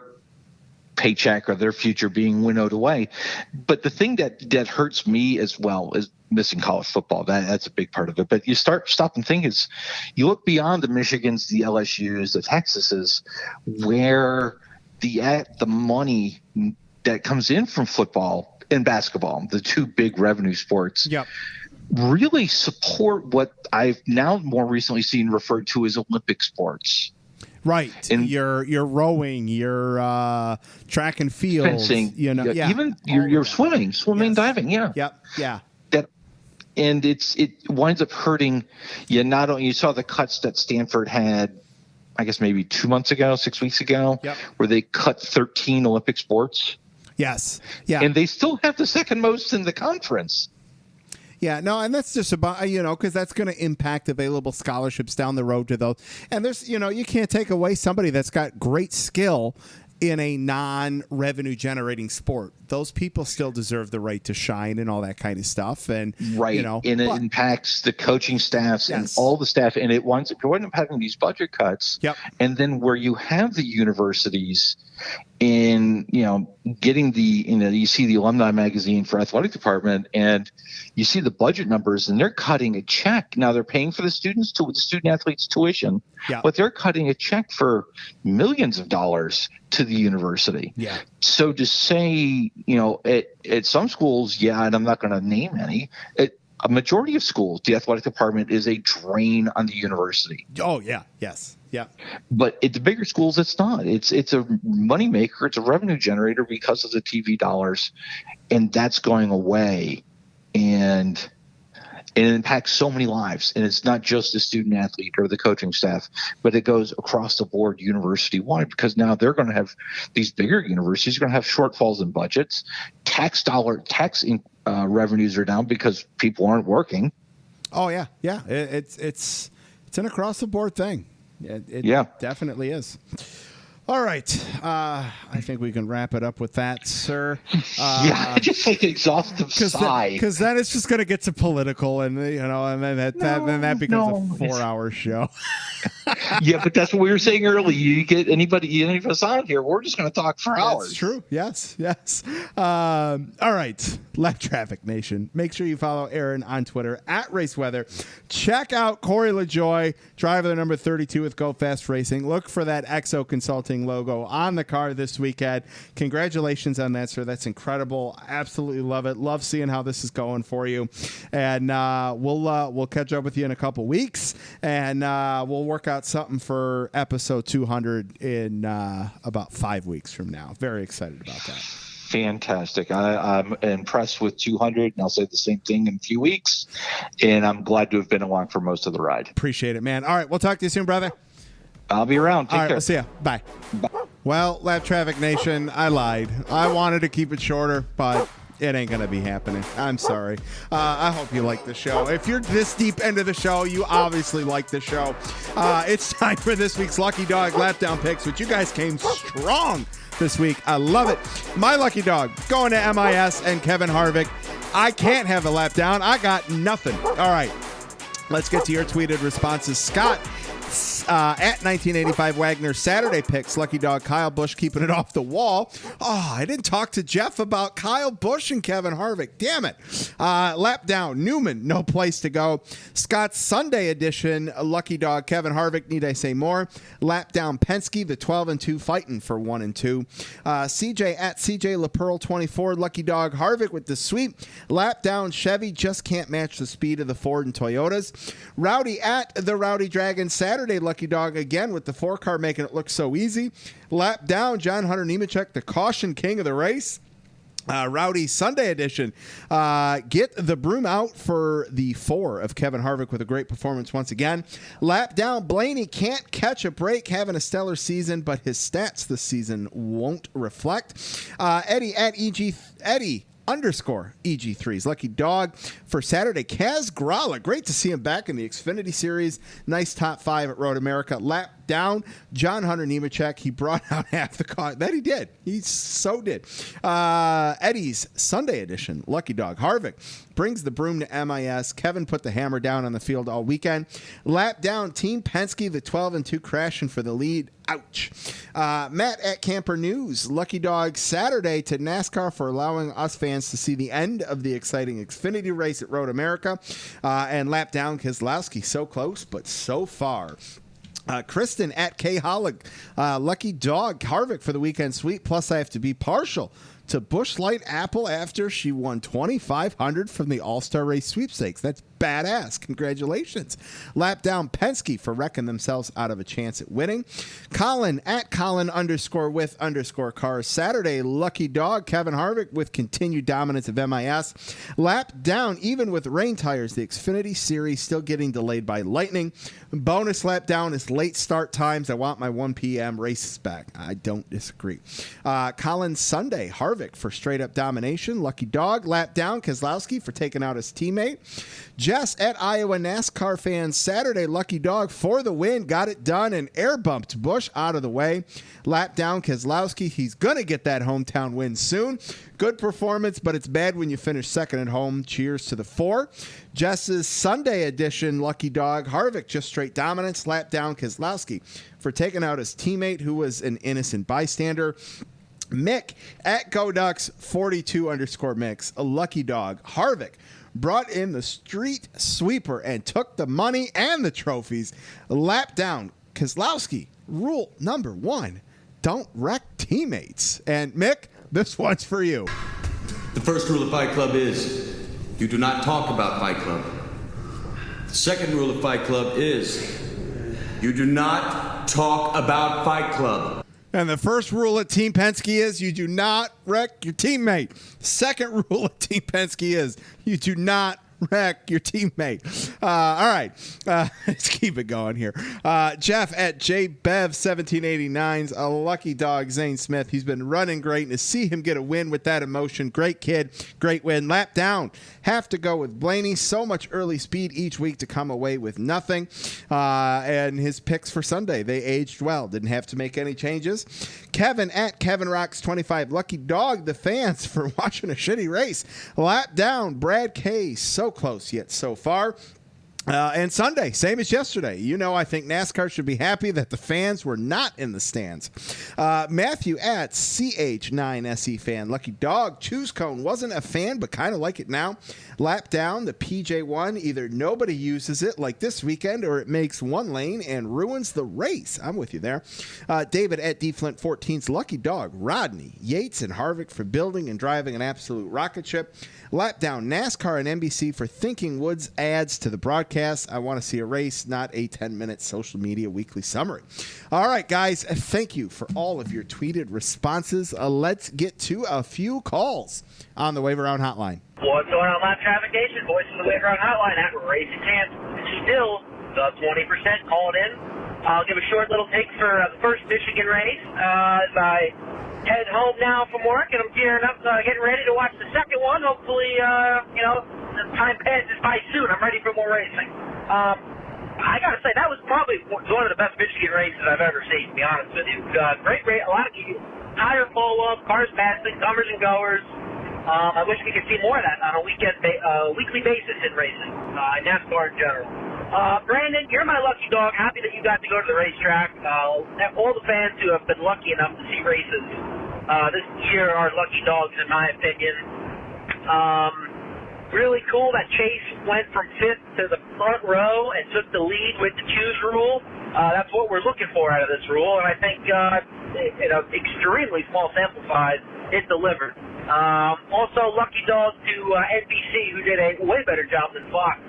paycheck or their future being winnowed away. But the thing that hurts me as well is missing college football. That's a big part of it. But you stop and think is you look beyond the Michigans, the LSUs, the Texases, where the money that comes in from football and basketball, the two big revenue sports, really support what I've now more recently seen referred to as Olympic sports. Right. And your rowing, your track and field, fencing, even your swimming, diving. Yeah. Yep. Yeah. And it winds up hurting you. Not only you saw the cuts that Stanford had, I guess maybe 6 weeks ago, where they cut 13 Olympic sports. Yes. Yeah. And they still have the second most in the conference. Yeah, no, and that's just about, because that's going to impact available scholarships down the road to those. And there's, you can't take away somebody that's got great skill in a non-revenue generating sport. Those people still deserve the right to shine and all that kind of stuff. And right, and it impacts the coaching staffs and all the staff, and it winds up having these budget cuts. Yep. And then where you have the universities in getting you see the alumni magazine for athletic department, and you see the budget numbers, and they're cutting a check. Now they're paying for the student athletes tuition, but they're cutting a check for millions of dollars to the university. Yeah. So to say, at some schools, and I'm not going to name any, a majority of schools, the athletic department is a drain on the university. Oh yeah. Yes. Yeah. But at the bigger schools, it's not. It's a moneymaker. It's a revenue generator because of the TV dollars, and that's going away. And it impacts so many lives. And it's not just the student athlete or the coaching staff, but it goes across the board university-wide, because now they're going to have these bigger universities are going to have shortfalls in budgets. Tax revenues are down because people aren't working. Oh, yeah. Yeah. It's an across-the-board thing. It definitely is. All right. I think we can wrap it up with that, sir. Just like an exhaustive sigh. Because then it's just going to get to political, and and then that becomes a 4-hour show. Yeah, but that's what we were saying earlier. You get any of us on here, we're just going to talk for hours. That's true. Yes. All right. Left Traffic Nation. Make sure you follow Aaron on Twitter @RaceWeather. Check out Corey LaJoy, driver number 32 with Go Fast Racing. Look for that Exo Consulting logo on the car this weekend. Congratulations on that, sir. That's incredible. Absolutely love it. Love seeing how this is going for you. And we'll catch up with you in a couple weeks, and we'll work out something for episode 200 in about 5 weeks from now. Very excited about that. Fantastic. I'm impressed with 200, and I'll say the same thing in a few weeks. And I'm glad to have been along for most of the ride. Appreciate it, man. All right. We'll talk to you soon, brother. I'll be around. Take care. We'll see ya. Bye. Well, Lap Traffic Nation, I lied. I wanted to keep it shorter, but it ain't going to be happening. I'm sorry. I hope you like the show. If you're this deep into the show, you obviously like the show. It's time for this week's Lucky Dog Lap Down Picks, which you guys came strong this week. I love it. My lucky dog going to MIS and Kevin Harvick. I can't have a lap down. I got nothing. All right. Let's get to your tweeted responses. Scott At 1985 Wagner Saturday picks, Lucky Dog Kyle Busch keeping it off the wall. Oh, I didn't talk to Jeff about Kyle Busch and Kevin Harvick. Damn it. Lap down, Newman, no place to go. Scott's Sunday edition, Lucky Dog Kevin Harvick, need I say more? Lap down Penske, the 12-2 fighting for 1 and 2. CJ at CJ LaPearl 24, Lucky Dog Harvick with the sweep. Lap down Chevy, just can't match the speed of the Ford and Toyotas. Rowdy at the Rowdy Dragon Saturday, Lucky Dog again with the 4-car making it look so easy. Lap down John Hunter Nemechek, the caution king of the race. Rowdy Sunday edition. Get the broom out for the 4 of Kevin Harvick with a great performance once again. Lap down Blaney can't catch a break, having a stellar season, but his stats this season won't reflect. Eddie at Eddie _ EG3's Lucky Dog for Saturday. Kaz Grala, great to see him back in the Xfinity Series. Nice top 5 at Road America. Lap down John Hunter Nemechek. He brought out half the car. That he did. He so did. Eddie's Sunday edition, Lucky Dog Harvick brings the broom to MIS. Kevin put the hammer down on the field all weekend. Lap down Team Penske, the 12-2 crashing for the lead. Ouch. Matt at Camper News, Lucky Dog Saturday to NASCAR for allowing us fans to see the end of the exciting Xfinity race at Road America. And lap down Keselowski, so close, but so far. Kristen at K Hollig, Lucky Dog Harvick for the weekend sweep. Plus, I have to be partial to Busch Light Apple after she won $2,500 from the All-Star Race sweepstakes. That's badass. Congratulations. Lap down Penske for wrecking themselves out of a chance at winning. Colin at Colin _ cars. Saturday, Lucky Dog Kevin Harvick with continued dominance of MIS. Lap down, even with rain tires, the Xfinity Series still getting delayed by lightning. Bonus lap down is late start times. I want my 1 p.m. races back. I don't disagree. Colin Sunday, Harvick for straight up domination. Lucky Dog lap down Keselowski for taking out his teammate. Jess at Iowa NASCAR fans Saturday, Lucky Dog for the win, got it done and air bumped Busch out of the way. Lap down Keselowski, he's gonna get that hometown win soon. Good performance, but it's bad when you finish second at home. Cheers to the 4. Jess's Sunday edition, Lucky Dog Harvick, just straight dominance. Lap down Keselowski for taking out his teammate who was an innocent bystander. Mick at GoDucks 42 _ Mix, a Lucky Dog Harvick brought in the street sweeper and took the money and the trophies. Lap down Keselowski. Rule number 1, don't wreck teammates. And Mick, this one's for you. The first rule of Fight Club is you do not talk about Fight Club. The second rule of Fight Club is you do not talk about Fight Club. And the first rule at Team Penske is you do not wreck your teammate. Second rule at Team Penske is you do not wreck your teammate. All right. Let's keep it going here. Jeff at JBev1789's a Lucky Dog Zane Smith. He's been running great. And to see him get a win with that emotion, great kid, great win. Lap down. Have to go with Blaney. So much early speed each week to come away with nothing. And his picks for Sunday, they aged well. Didn't have to make any changes. Kevin at Kevin Rocks 25. Lucky Dog the fans for watching a shitty race. Lap down. Brad K. So close yet so far. And Sunday, same as yesterday. You know, I think NASCAR should be happy that the fans were not in the stands. Matthew at CH9SE fan. Lucky Dog, Choose Cone. Wasn't a fan, but kind of like it now. Lap down, the PJ1. Either nobody uses it like this weekend, or it makes one lane and ruins the race. I'm with you there. David at DFlint14's Lucky Dog. Rodney, Yates, and Harvick for building and driving an absolute rocket ship. Lap down, NASCAR and NBC for thinking Woods adds to the broadcast. I want to see a race, not a 10-minute social media weekly summary. All right, guys, thank you for all of your tweeted responses. Let's get to a few calls on the Wave Around Hotline. What's going on, Live Traffic Nation? Voice from the Wave Around Hotline at Racing Champs. Still the 20% called in. I'll give a short little take for the first Michigan race as I head home now from work, and I'm gearing up, getting ready to watch the second one. Hopefully, the time passes by soon. I'm ready for more racing. I got to say, that was probably one of the best Michigan races I've ever seen, to be honest with you. Great race, a lot of tire blow-up, cars passing, comers and goers. I wish we could see more of that on a weekly basis in racing, NASCAR in general. Brandon, you're my lucky dog. Happy that you got to go to the racetrack. All the fans who have been lucky enough to see races this year are lucky dogs, in my opinion. Really cool that Chase went from 5th to the front row and took the lead with the choose rule. That's what we're looking for out of this rule, and I think in an extremely small sample size, it delivered. Also, lucky dog to NBC, who did a way better job than Fox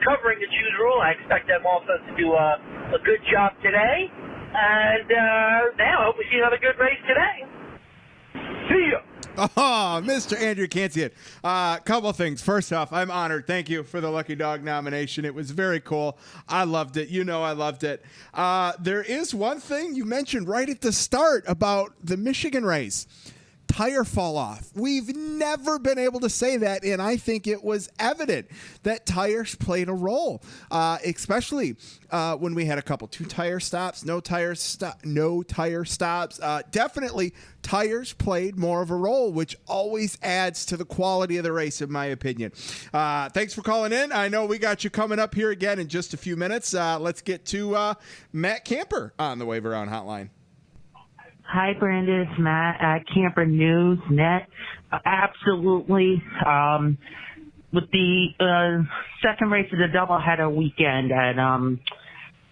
covering the choose rule. I expect them also to do a good job today. And now I hope we see another good race today. See ya! Oh, Mr. Andrew can't see it. Couple things. First off, I'm honored. Thank you for the Lucky Dog nomination. It was very cool. I loved it. You know I loved it. There is one thing you mentioned right at the start about the Michigan race. Tire fall off. We've never been able to say that, and I think it was evident that tires played a role, especially when we had a couple 2-tire stops, no tire stops. Definitely, tires played more of a role, which always adds to the quality of the race, in my opinion. Thanks for calling in. I know we got you coming up here again in just a few minutes. Let's get to Matt Camper on the Wave Around Hotline. Hi, Brandon. It's Matt at Camper News Net. Absolutely. With the second race of the doubleheader weekend at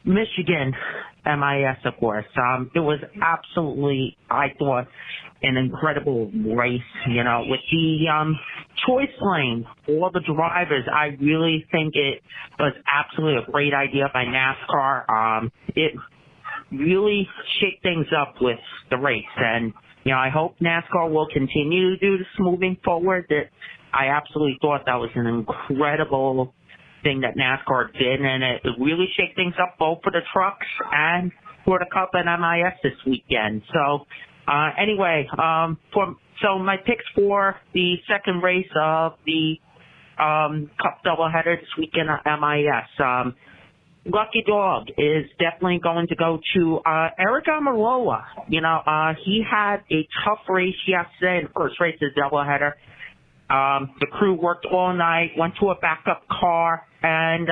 Michigan, MIS, of course, it was absolutely, I thought, an incredible race. You know, with the choice lane for the drivers, I really think it was absolutely a great idea by NASCAR. It really shake things up with the race, and I hope NASCAR will continue to do this moving forward. That I absolutely thought that was an incredible thing that NASCAR did, and it really shake things up both for the trucks and for the Cup and MIS this weekend. So anyway, so my picks for the second race of the Cup doubleheader this weekend at MIS. Lucky dog is definitely going to go to Eric Almirola. He had a tough race yesterday in the first race of the doubleheader. The crew worked all night, went to a backup car, and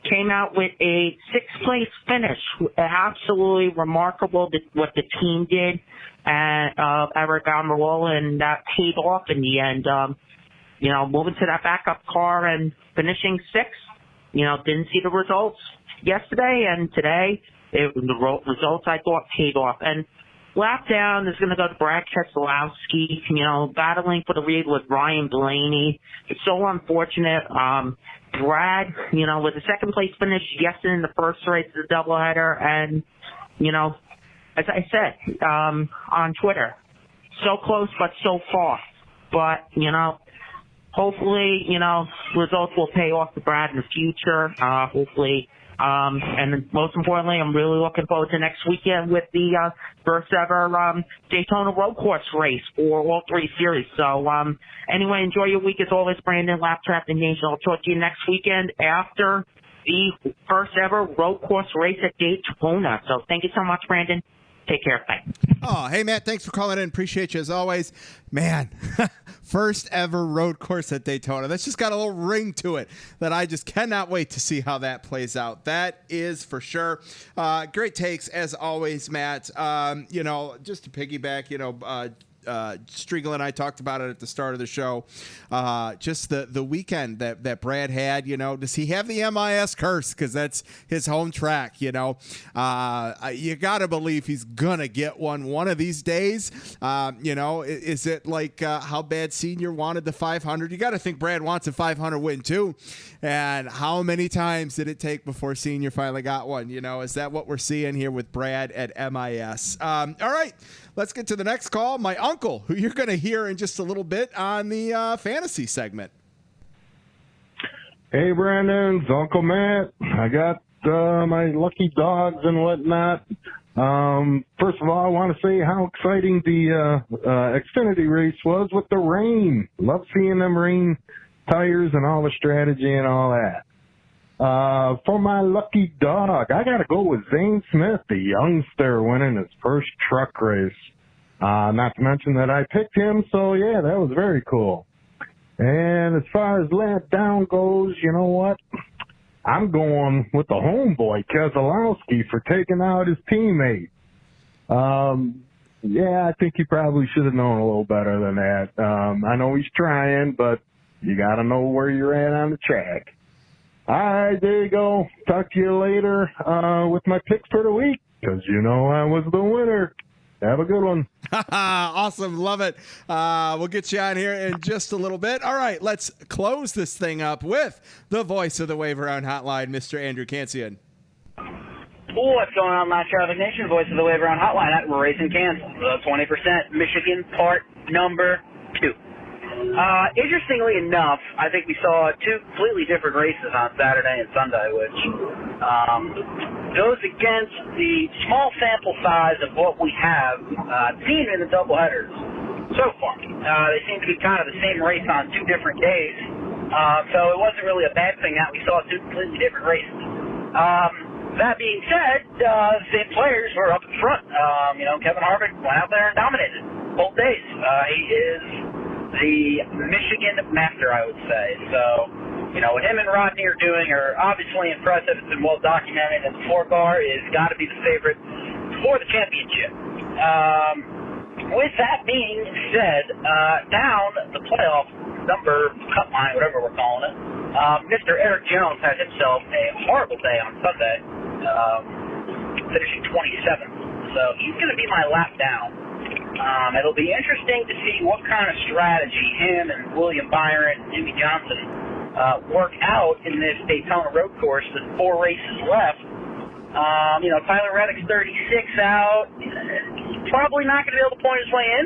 came out with a 6th-place finish. Absolutely remarkable what the team did, and Eric Almirola, and that paid off in the end. Moving to that backup car and finishing 6th. Didn't see the results yesterday, and today the results I thought paid off. And lap down is going to go to Brad Keselowski, battling for the lead with Ryan Blaney. It's so unfortunate. Brad, with a 2nd place finish yesterday in the first race of the doubleheader, and as I said on Twitter, so close but so far. But hopefully, results will pay off to Brad in the future. Hopefully. And most importantly, I'm really looking forward to next weekend with the first ever Daytona road course race for all 3 series. So anyway, enjoy your week as always, Brandon, Lap Traffic Nation. I'll talk to you next weekend after the first ever road course race at Daytona. So thank you so much, Brandon. Take care. Bye. Oh, hey, Matt, thanks for calling in. Appreciate you as always. Man, first ever road course at Daytona. That's just got a little ring to it that I just cannot wait to see how that plays out. That is for sure. Great takes as always, Matt. Just to piggyback, Striegle and I talked about it at the start of the show. Just the weekend that Brad had, does he have the MIS curse? Because that's his home track, you got to believe he's going to get one of these days. Is it like how bad Senior wanted the 500? You got to think Brad wants a 500 win too. And how many times did it take before Senior finally got one? Is that what we're seeing here with Brad at MIS? All right. Let's get to the next call. My uncle, who you're going to hear in just a little bit on the fantasy segment. Hey, Brandon, it's Uncle Matt. I got my lucky dogs and whatnot. First of all, I want to say how exciting the Xfinity race was with the rain. Love seeing them rain tires and all the strategy and all that. For my lucky dog, I got to go with Zane Smith, the youngster winning his first truck race. Not to mention that I picked him, so yeah, that was very cool. And as far as lap down goes, you know what? I'm going with the homeboy, Keselowski, for taking out his teammate. Yeah, I think he probably should have known a little better than that. I know he's trying, but you got to know where you're at on the track. All right, there you go. Talk to you later with my picks for the week, because you know I was the winner. Have a good one. Awesome. Love it. We'll get you on here in just a little bit. All right, let's close this thing up with the voice of the Wave Around Hotline, Mr. Andrew Cancian. What's going on, Last Traffic Nation? Voice of the Wave Around Hotline at Racing Kansas. 20% Michigan part number 2. Interestingly enough, I think we saw 2 completely different races on Saturday and Sunday, which goes against the small sample size of what we have seen in the doubleheaders so far. They seem to be kind of the same race on 2 different days, so it wasn't really a bad thing that we saw 2 completely different races. That being said, the same players were up in front. Kevin Harvick went out there and dominated both days. He is the Michigan master, I would say. So, what him and Rodney are doing are obviously impressive. It's been well documented, and the 4-car is got to be the favorite for the championship. With that being said, down the playoff number, cut line, whatever we're calling it, Mr. Eric Jones had himself a horrible day on Sunday, finishing 27th. So he's going to be my lap down. It'll be interesting to see what kind of strategy him and William Byron and Jimmy Johnson work out in this Daytona road course with 4 races left. Tyler Reddick's 36 out. Probably not going to be able to point his way in,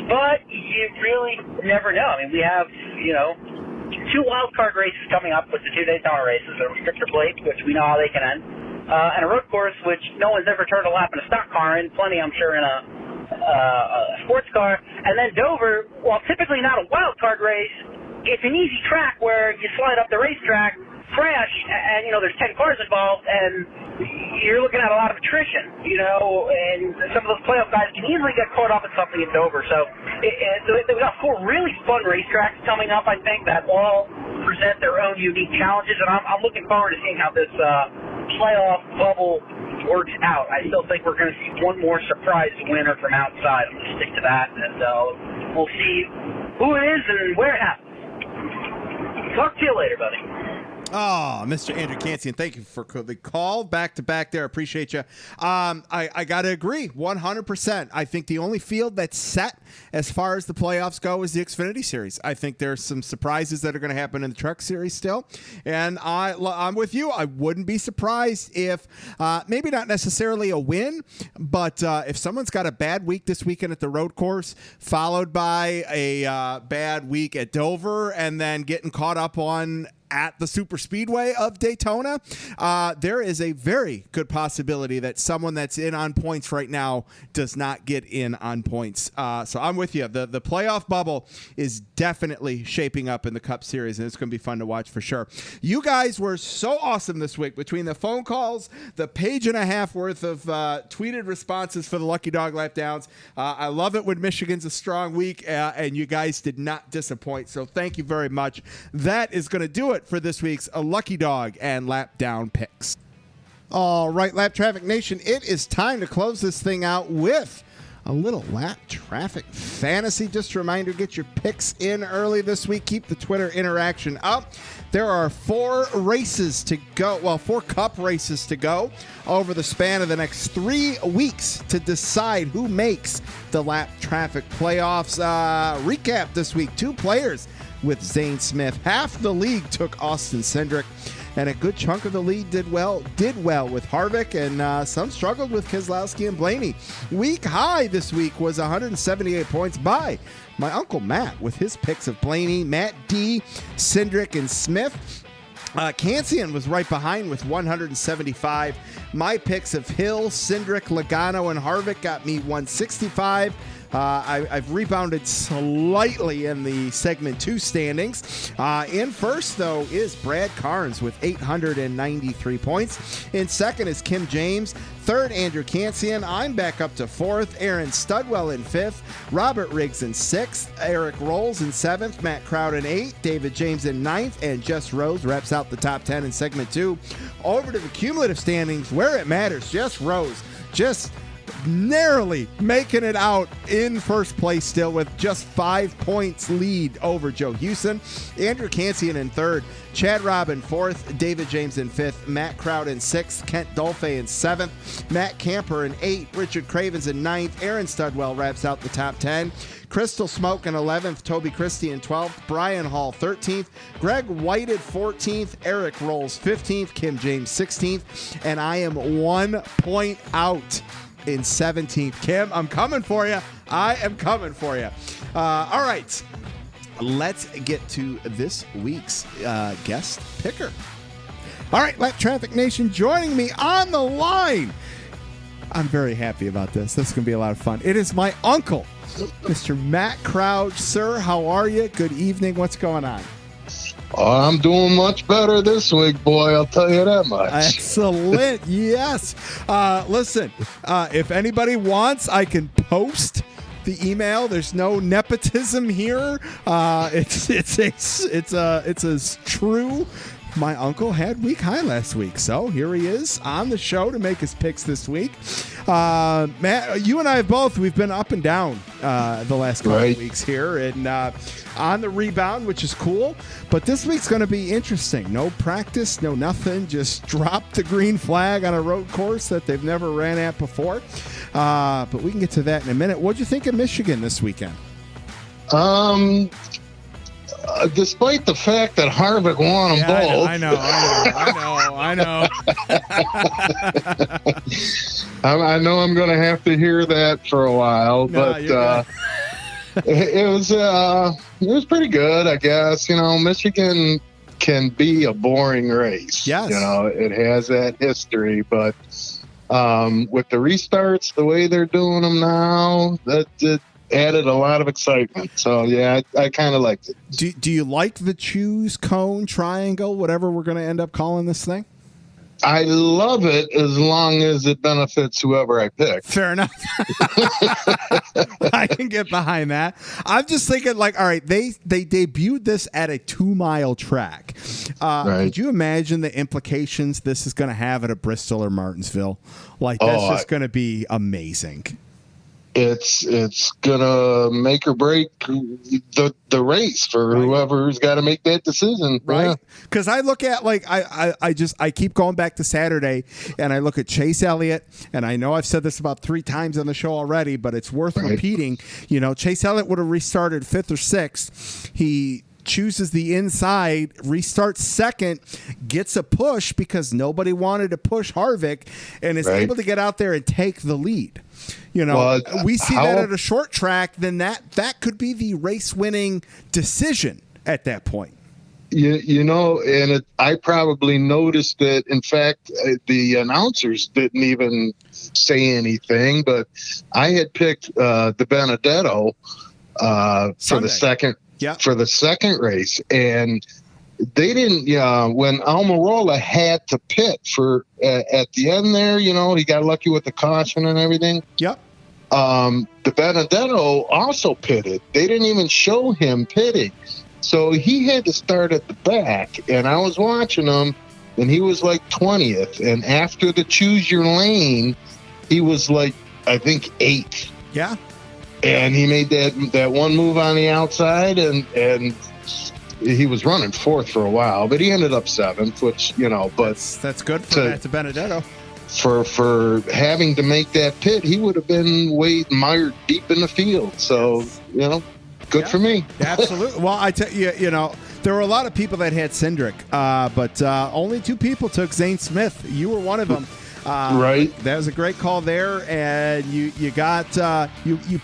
but you really never know. I mean, we have, 2 wild card races coming up with the 2 Daytona races. A restrictor plate, which we know how they can end, and a road course, which no one's ever turned a lap in a stock car in, plenty, I'm sure, in a sports car. And then Dover, while typically not a wild card race, it's an easy track where you slide up the racetrack, crash, and there's 10 cars involved, and you're looking at a lot of attrition, and some of those playoff guys can easily get caught up in something in Dover. So we've got 4 really fun racetracks coming up, I think, that all present their own unique challenges, and I'm looking forward to seeing how this playoff bubble works out. I still think we're going to see one more surprise winner from outside. I'm going to stick to that, and we'll see who it is and where it happens. Talk to you later, buddy. Oh, Mr. Andrew Cancian, thank you for the call back-to-back there. Appreciate you. I got to agree 100%. I think the only field that's set as far as the playoffs go is the Xfinity Series. I think there's some surprises that are going to happen in the Truck Series still. And I'm with you. I wouldn't be surprised if maybe not necessarily a win, but if someone's got a bad week this weekend at the road course, followed by a bad week at Dover, and then getting caught up on at the super speedway of Daytona, there is a very good possibility that someone that's in on points right now does not get in on points. So I'm with you. The playoff bubble is definitely shaping up in the Cup Series, and it's going to be fun to watch for sure. You guys were so awesome this week between the phone calls, the 1.5 worth of tweeted responses for the Lucky Dog Lap Downs. I love it when Michigan's a strong week, and you guys did not disappoint. So thank you very much. That is going to do it for this week's Lucky Dog and Lap Down picks. All right, Lap Traffic Nation, it is time to close this thing out with a little lap traffic fantasy. Just a reminder, get your picks in early this week. Keep the Twitter interaction up. There are 4 races to go. Well, 4 Cup races to go over the span of the next 3 weeks to decide who makes the lap traffic playoffs. Recap this week, 2 players with Zane Smith. Half the league took Austin Cindric, and a good chunk of the league did well with Harvick, and some struggled with Keselowski and Blaney. Week high this week was 178 points by my Uncle Matt with his picks of Blaney, Matt D, Cindric, and Smith. Cancian was right behind with 175. My picks of Hill, Cindric, Logano, and Harvick got me 165. I've rebounded slightly in the segment 2 standings. In first, though, is Brad Carnes with 893 points. In second is Kim James. Third, Andrew Cancian. I'm back up to fourth. Aaron Studwell in fifth. Robert Riggs in sixth. Eric Rolls in seventh. Matt Crowd in eighth. David James in ninth. And Jess Rose reps out the top 10 in segment 2. Over to the cumulative standings where it matters. Jess Rose just narrowly making it out in first place still with just 5 points lead over Joe Houston. Andrew Cancian in third. Chad Robb in fourth. David James in fifth. Matt Crowd in sixth. Kent Dolphy in seventh. Matt Camper in eighth. Richard Cravens in ninth. Aaron Studwell wraps out the top 10. Crystal Smoke in 11th. Toby Christie in 12th. Brian Hall 13th. Greg Whited 14th. Eric Rolls 15th. Kim James 16th. And I am 1 point out in 17th. Kim, I'm coming for you. I am coming for you. All right. Let's get to this week's guest picker. All right, Lap Traffic Nation, joining me on the line. I'm very happy about this. This is going to be a lot of fun. It is my uncle, Mr. Matt Crouch. Sir, how are you? Good evening. What's going on? I'm doing much better this week, boy. I'll tell you that much. Excellent. Yes. Listen, if anybody wants, I can post the email. There's no nepotism here. It's a true. My uncle had week high last week, so here he is on the show to make his picks this week. Matt, you and I we've been up and down the last couple of weeks here, and on the rebound, which is cool. But this week's going to be interesting. No practice, no nothing. Just drop the green flag on a road course that they've never ran at before. But we can get to that in a minute. What'd you think of Michigan this weekend? Despite the fact that Harvick won them both. I know. I know I'm going to have to hear that for a while, but it was pretty good, I guess. You know, Michigan can be a boring race. Yes. You know, it has that history, but with the restarts, the way they're doing them now, that added a lot of excitement. So, yeah, I kind of liked it. Do you like the choose, cone, triangle, whatever we're going to end up calling this thing? I love it as long as it benefits whoever I pick. Fair enough. I can get behind that. I'm just thinking, like, all right, they debuted this at a 2-mile track. Could you imagine the implications this is going to have at a Bristol or Martinsville? Like, that's just going to be amazing. It's gonna make or break the race for whoever's got to make that decision, right? Because I look at, like, I keep going back to Saturday, and I look at Chase Elliott, and I know I've said this about 3 times on the show already, but it's worth repeating. You know, Chase Elliott would have restarted 5th or 6th. He chooses the inside, restarts second, gets a push because nobody wanted to push Harvick, and is able to get out there and take the lead. You know, we see that at a short track, then that could be the race-winning decision at that point. You know, and I probably noticed it. In fact, the announcers didn't even say anything, but I had picked the Benedetto for the second. Yeah. For the second race, and they didn't. When Almirola had to pit for at the end there, you know, he got lucky with the caution and everything. Yep. The Benedetto also pitted. They didn't even show him pitting, so he had to start at the back. And I was watching him, and he was like 20th. And after the choose your lane, he was like, I think 8th. Yeah. And he made that one move on the outside, and he was running 4th for a while, but he ended up 7th, which, you know, but that's good for Matt Benedetto. For having to make that pit, he would have been mired deep in the field. So, you know, good for me. Absolutely. Well, I tell you, you know, there were a lot of people that had Cindric, but only 2 people took Zane Smith. You were one of them. Right. That was a great call there, and you got you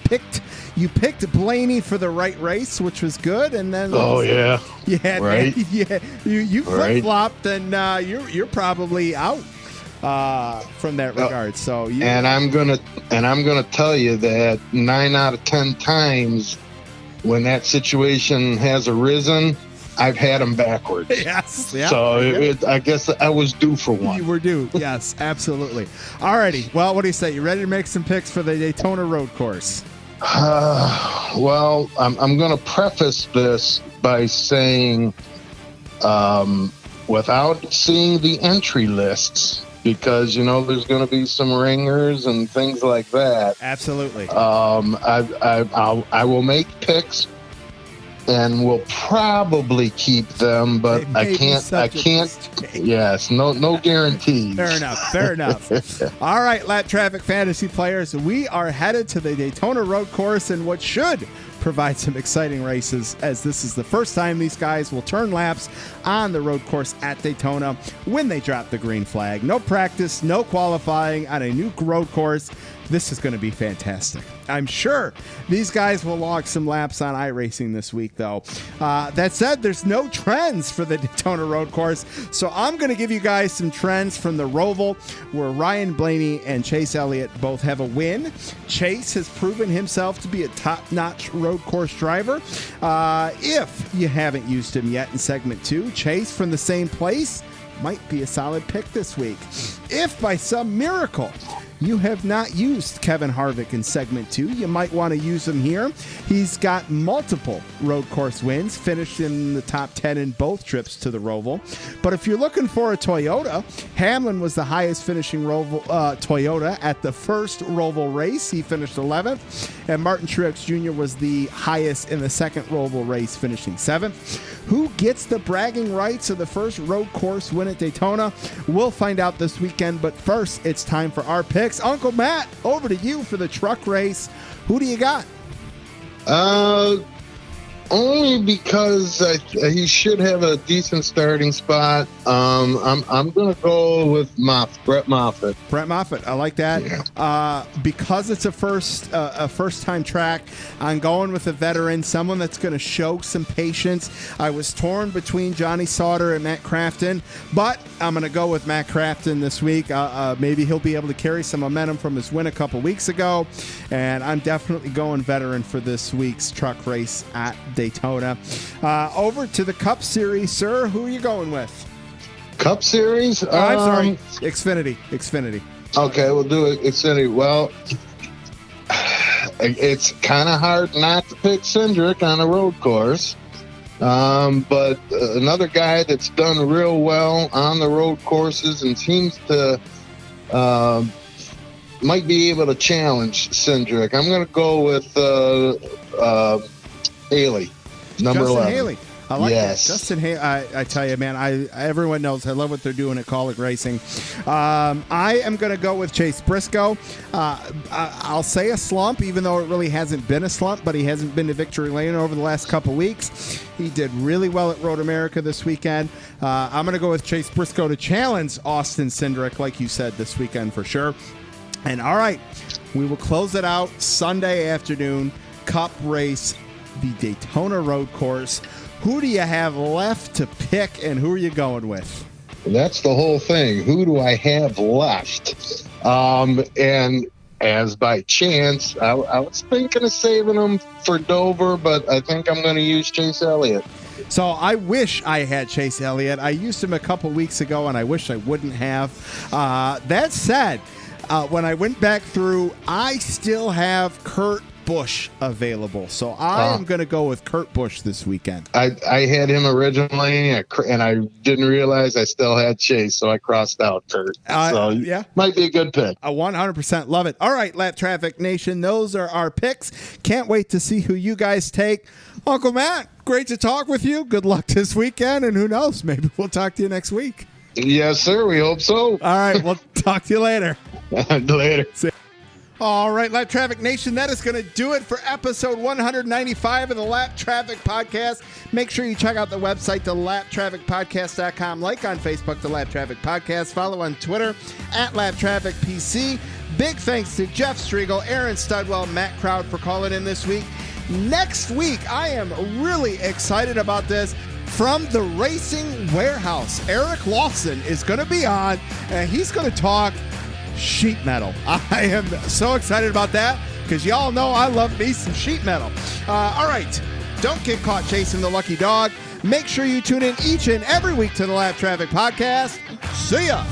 picked Blaney for the right race, which was good, and then you flip flopped, and you're probably out. from that regard. So and I'm gonna tell you that 9 out of 10 times when that situation has arisen, I've had them backwards. Yes. Yeah. So I guess I was due for one. You were due. Yes, absolutely. Alrighty. Well, what do you say? You ready to make some picks for the Daytona Road Course? Well, I'm going to preface this by saying, without seeing the entry lists, because there's going to be some ringers and things like that. Absolutely. I will make picks, and we'll probably keep them, but I can't. Yes, no guarantees. Fair enough. All right, Lap Traffic Fantasy players, we are headed to the Daytona Road Course in what should provide some exciting races, as this is the first time these guys will turn laps on the road course at Daytona when they drop the green flag. No practice, no qualifying on a new road course. This is going to be fantastic. I'm sure these guys will log some laps on iRacing this week, though. That said, there's no trends for the Daytona Road Course, so I'm going to give you guys some trends from the Roval, where Ryan Blaney and Chase Elliott both have a win. Chase has proven himself to be a top-notch road course driver. If you haven't used him yet in Segment 2, Chase from the same place might be a solid pick this week. If by some miracle you have not used Kevin Harvick in Segment 2, you might want to use him here. He's got multiple road course wins, finished in the top 10 in both trips to the Roval. But if you're looking for a Toyota, Hamlin was the highest finishing Toyota at the first Roval race. He finished 11th. And Martin Truex Jr. was the highest in the second Roval race, finishing 7th. Who gets the bragging rights of the first road course win at Daytona? We'll find out this weekend, but first, it's time for our picks. Uncle Matt, over to you for the truck race. Who do you got? Only because he should have a decent starting spot. I'm going to go with Brett Moffitt. Brett Moffitt, I like that. Yeah. Because it's a first-time track, I'm going with a veteran, someone that's going to show some patience. I was torn between Johnny Sauter and Matt Crafton, but I'm going to go with Matt Crafton this week. Maybe he'll be able to carry some momentum from his win a couple weeks ago, and I'm definitely going veteran for this week's truck race at Daytona. Over to the Cup Series, sir. Who are you going with? Cup Series? I'm sorry. Xfinity. Okay, we'll do it. Xfinity. Well, it's kind of hard not to pick Cindric on a road course. But another guy that's done real well on the road courses and seems to might be able to challenge Cindric. I'm going to go with Haley, number Justin 11. Haley. I like yes. that. Justin Haley, I tell you, man, everyone knows I love what they're doing at Colic Racing. I am going to go with Chase Briscoe. I'll say a slump, even though it really hasn't been a slump, but he hasn't been to victory lane over the last couple weeks. He did really well at Road America this weekend. I'm going to go with Chase Briscoe to challenge Austin Cindric, like you said, this weekend for sure. And all right, we will close it out Sunday afternoon, Cup race, the Daytona Road Course. Who do you have left to pick, and who are you going with? That's the whole thing. Who do I have left? And as by chance, I was thinking of saving him for Dover, but I think I'm going to use Chase Elliott. So I wish I had Chase Elliott. I used him a couple weeks ago, and I wish I wouldn't have. That said, when I went back through, I still have Kurt Busch available. So I am going to go with Kurt Busch this weekend. I had him originally, and I didn't realize I still had Chase, so I crossed out Kurt. Yeah. Might be a good pick. 100% love it. All right, Lap Traffic Nation, those are our picks. Can't wait to see who you guys take. Uncle Matt, great to talk with you. Good luck this weekend, and who knows, maybe we'll talk to you next week. Yes, sir. We hope so. All right, we'll talk to you later. Later. See you. All right, Lap Traffic Nation, that is going to do it for episode 195 of the Lap Traffic Podcast. Make sure you check out the website, thelaptrafficpodcast.com. Like on Facebook, The Lap Traffic Podcast. Follow on Twitter, @LapTrafficPC. Big thanks to Jeff Striegle, Aaron Studwell, Matt Crowd for calling in this week. Next week, I am really excited about this. from the Racing Warehouse. Eric Lawson is going to be on, and he's going to talk sheet metal. I am so excited about that because y'all know I love me some sheet metal. All right, don't get caught chasing the lucky dog. Make sure you tune in each and every week to the Lap Traffic Podcast. See ya.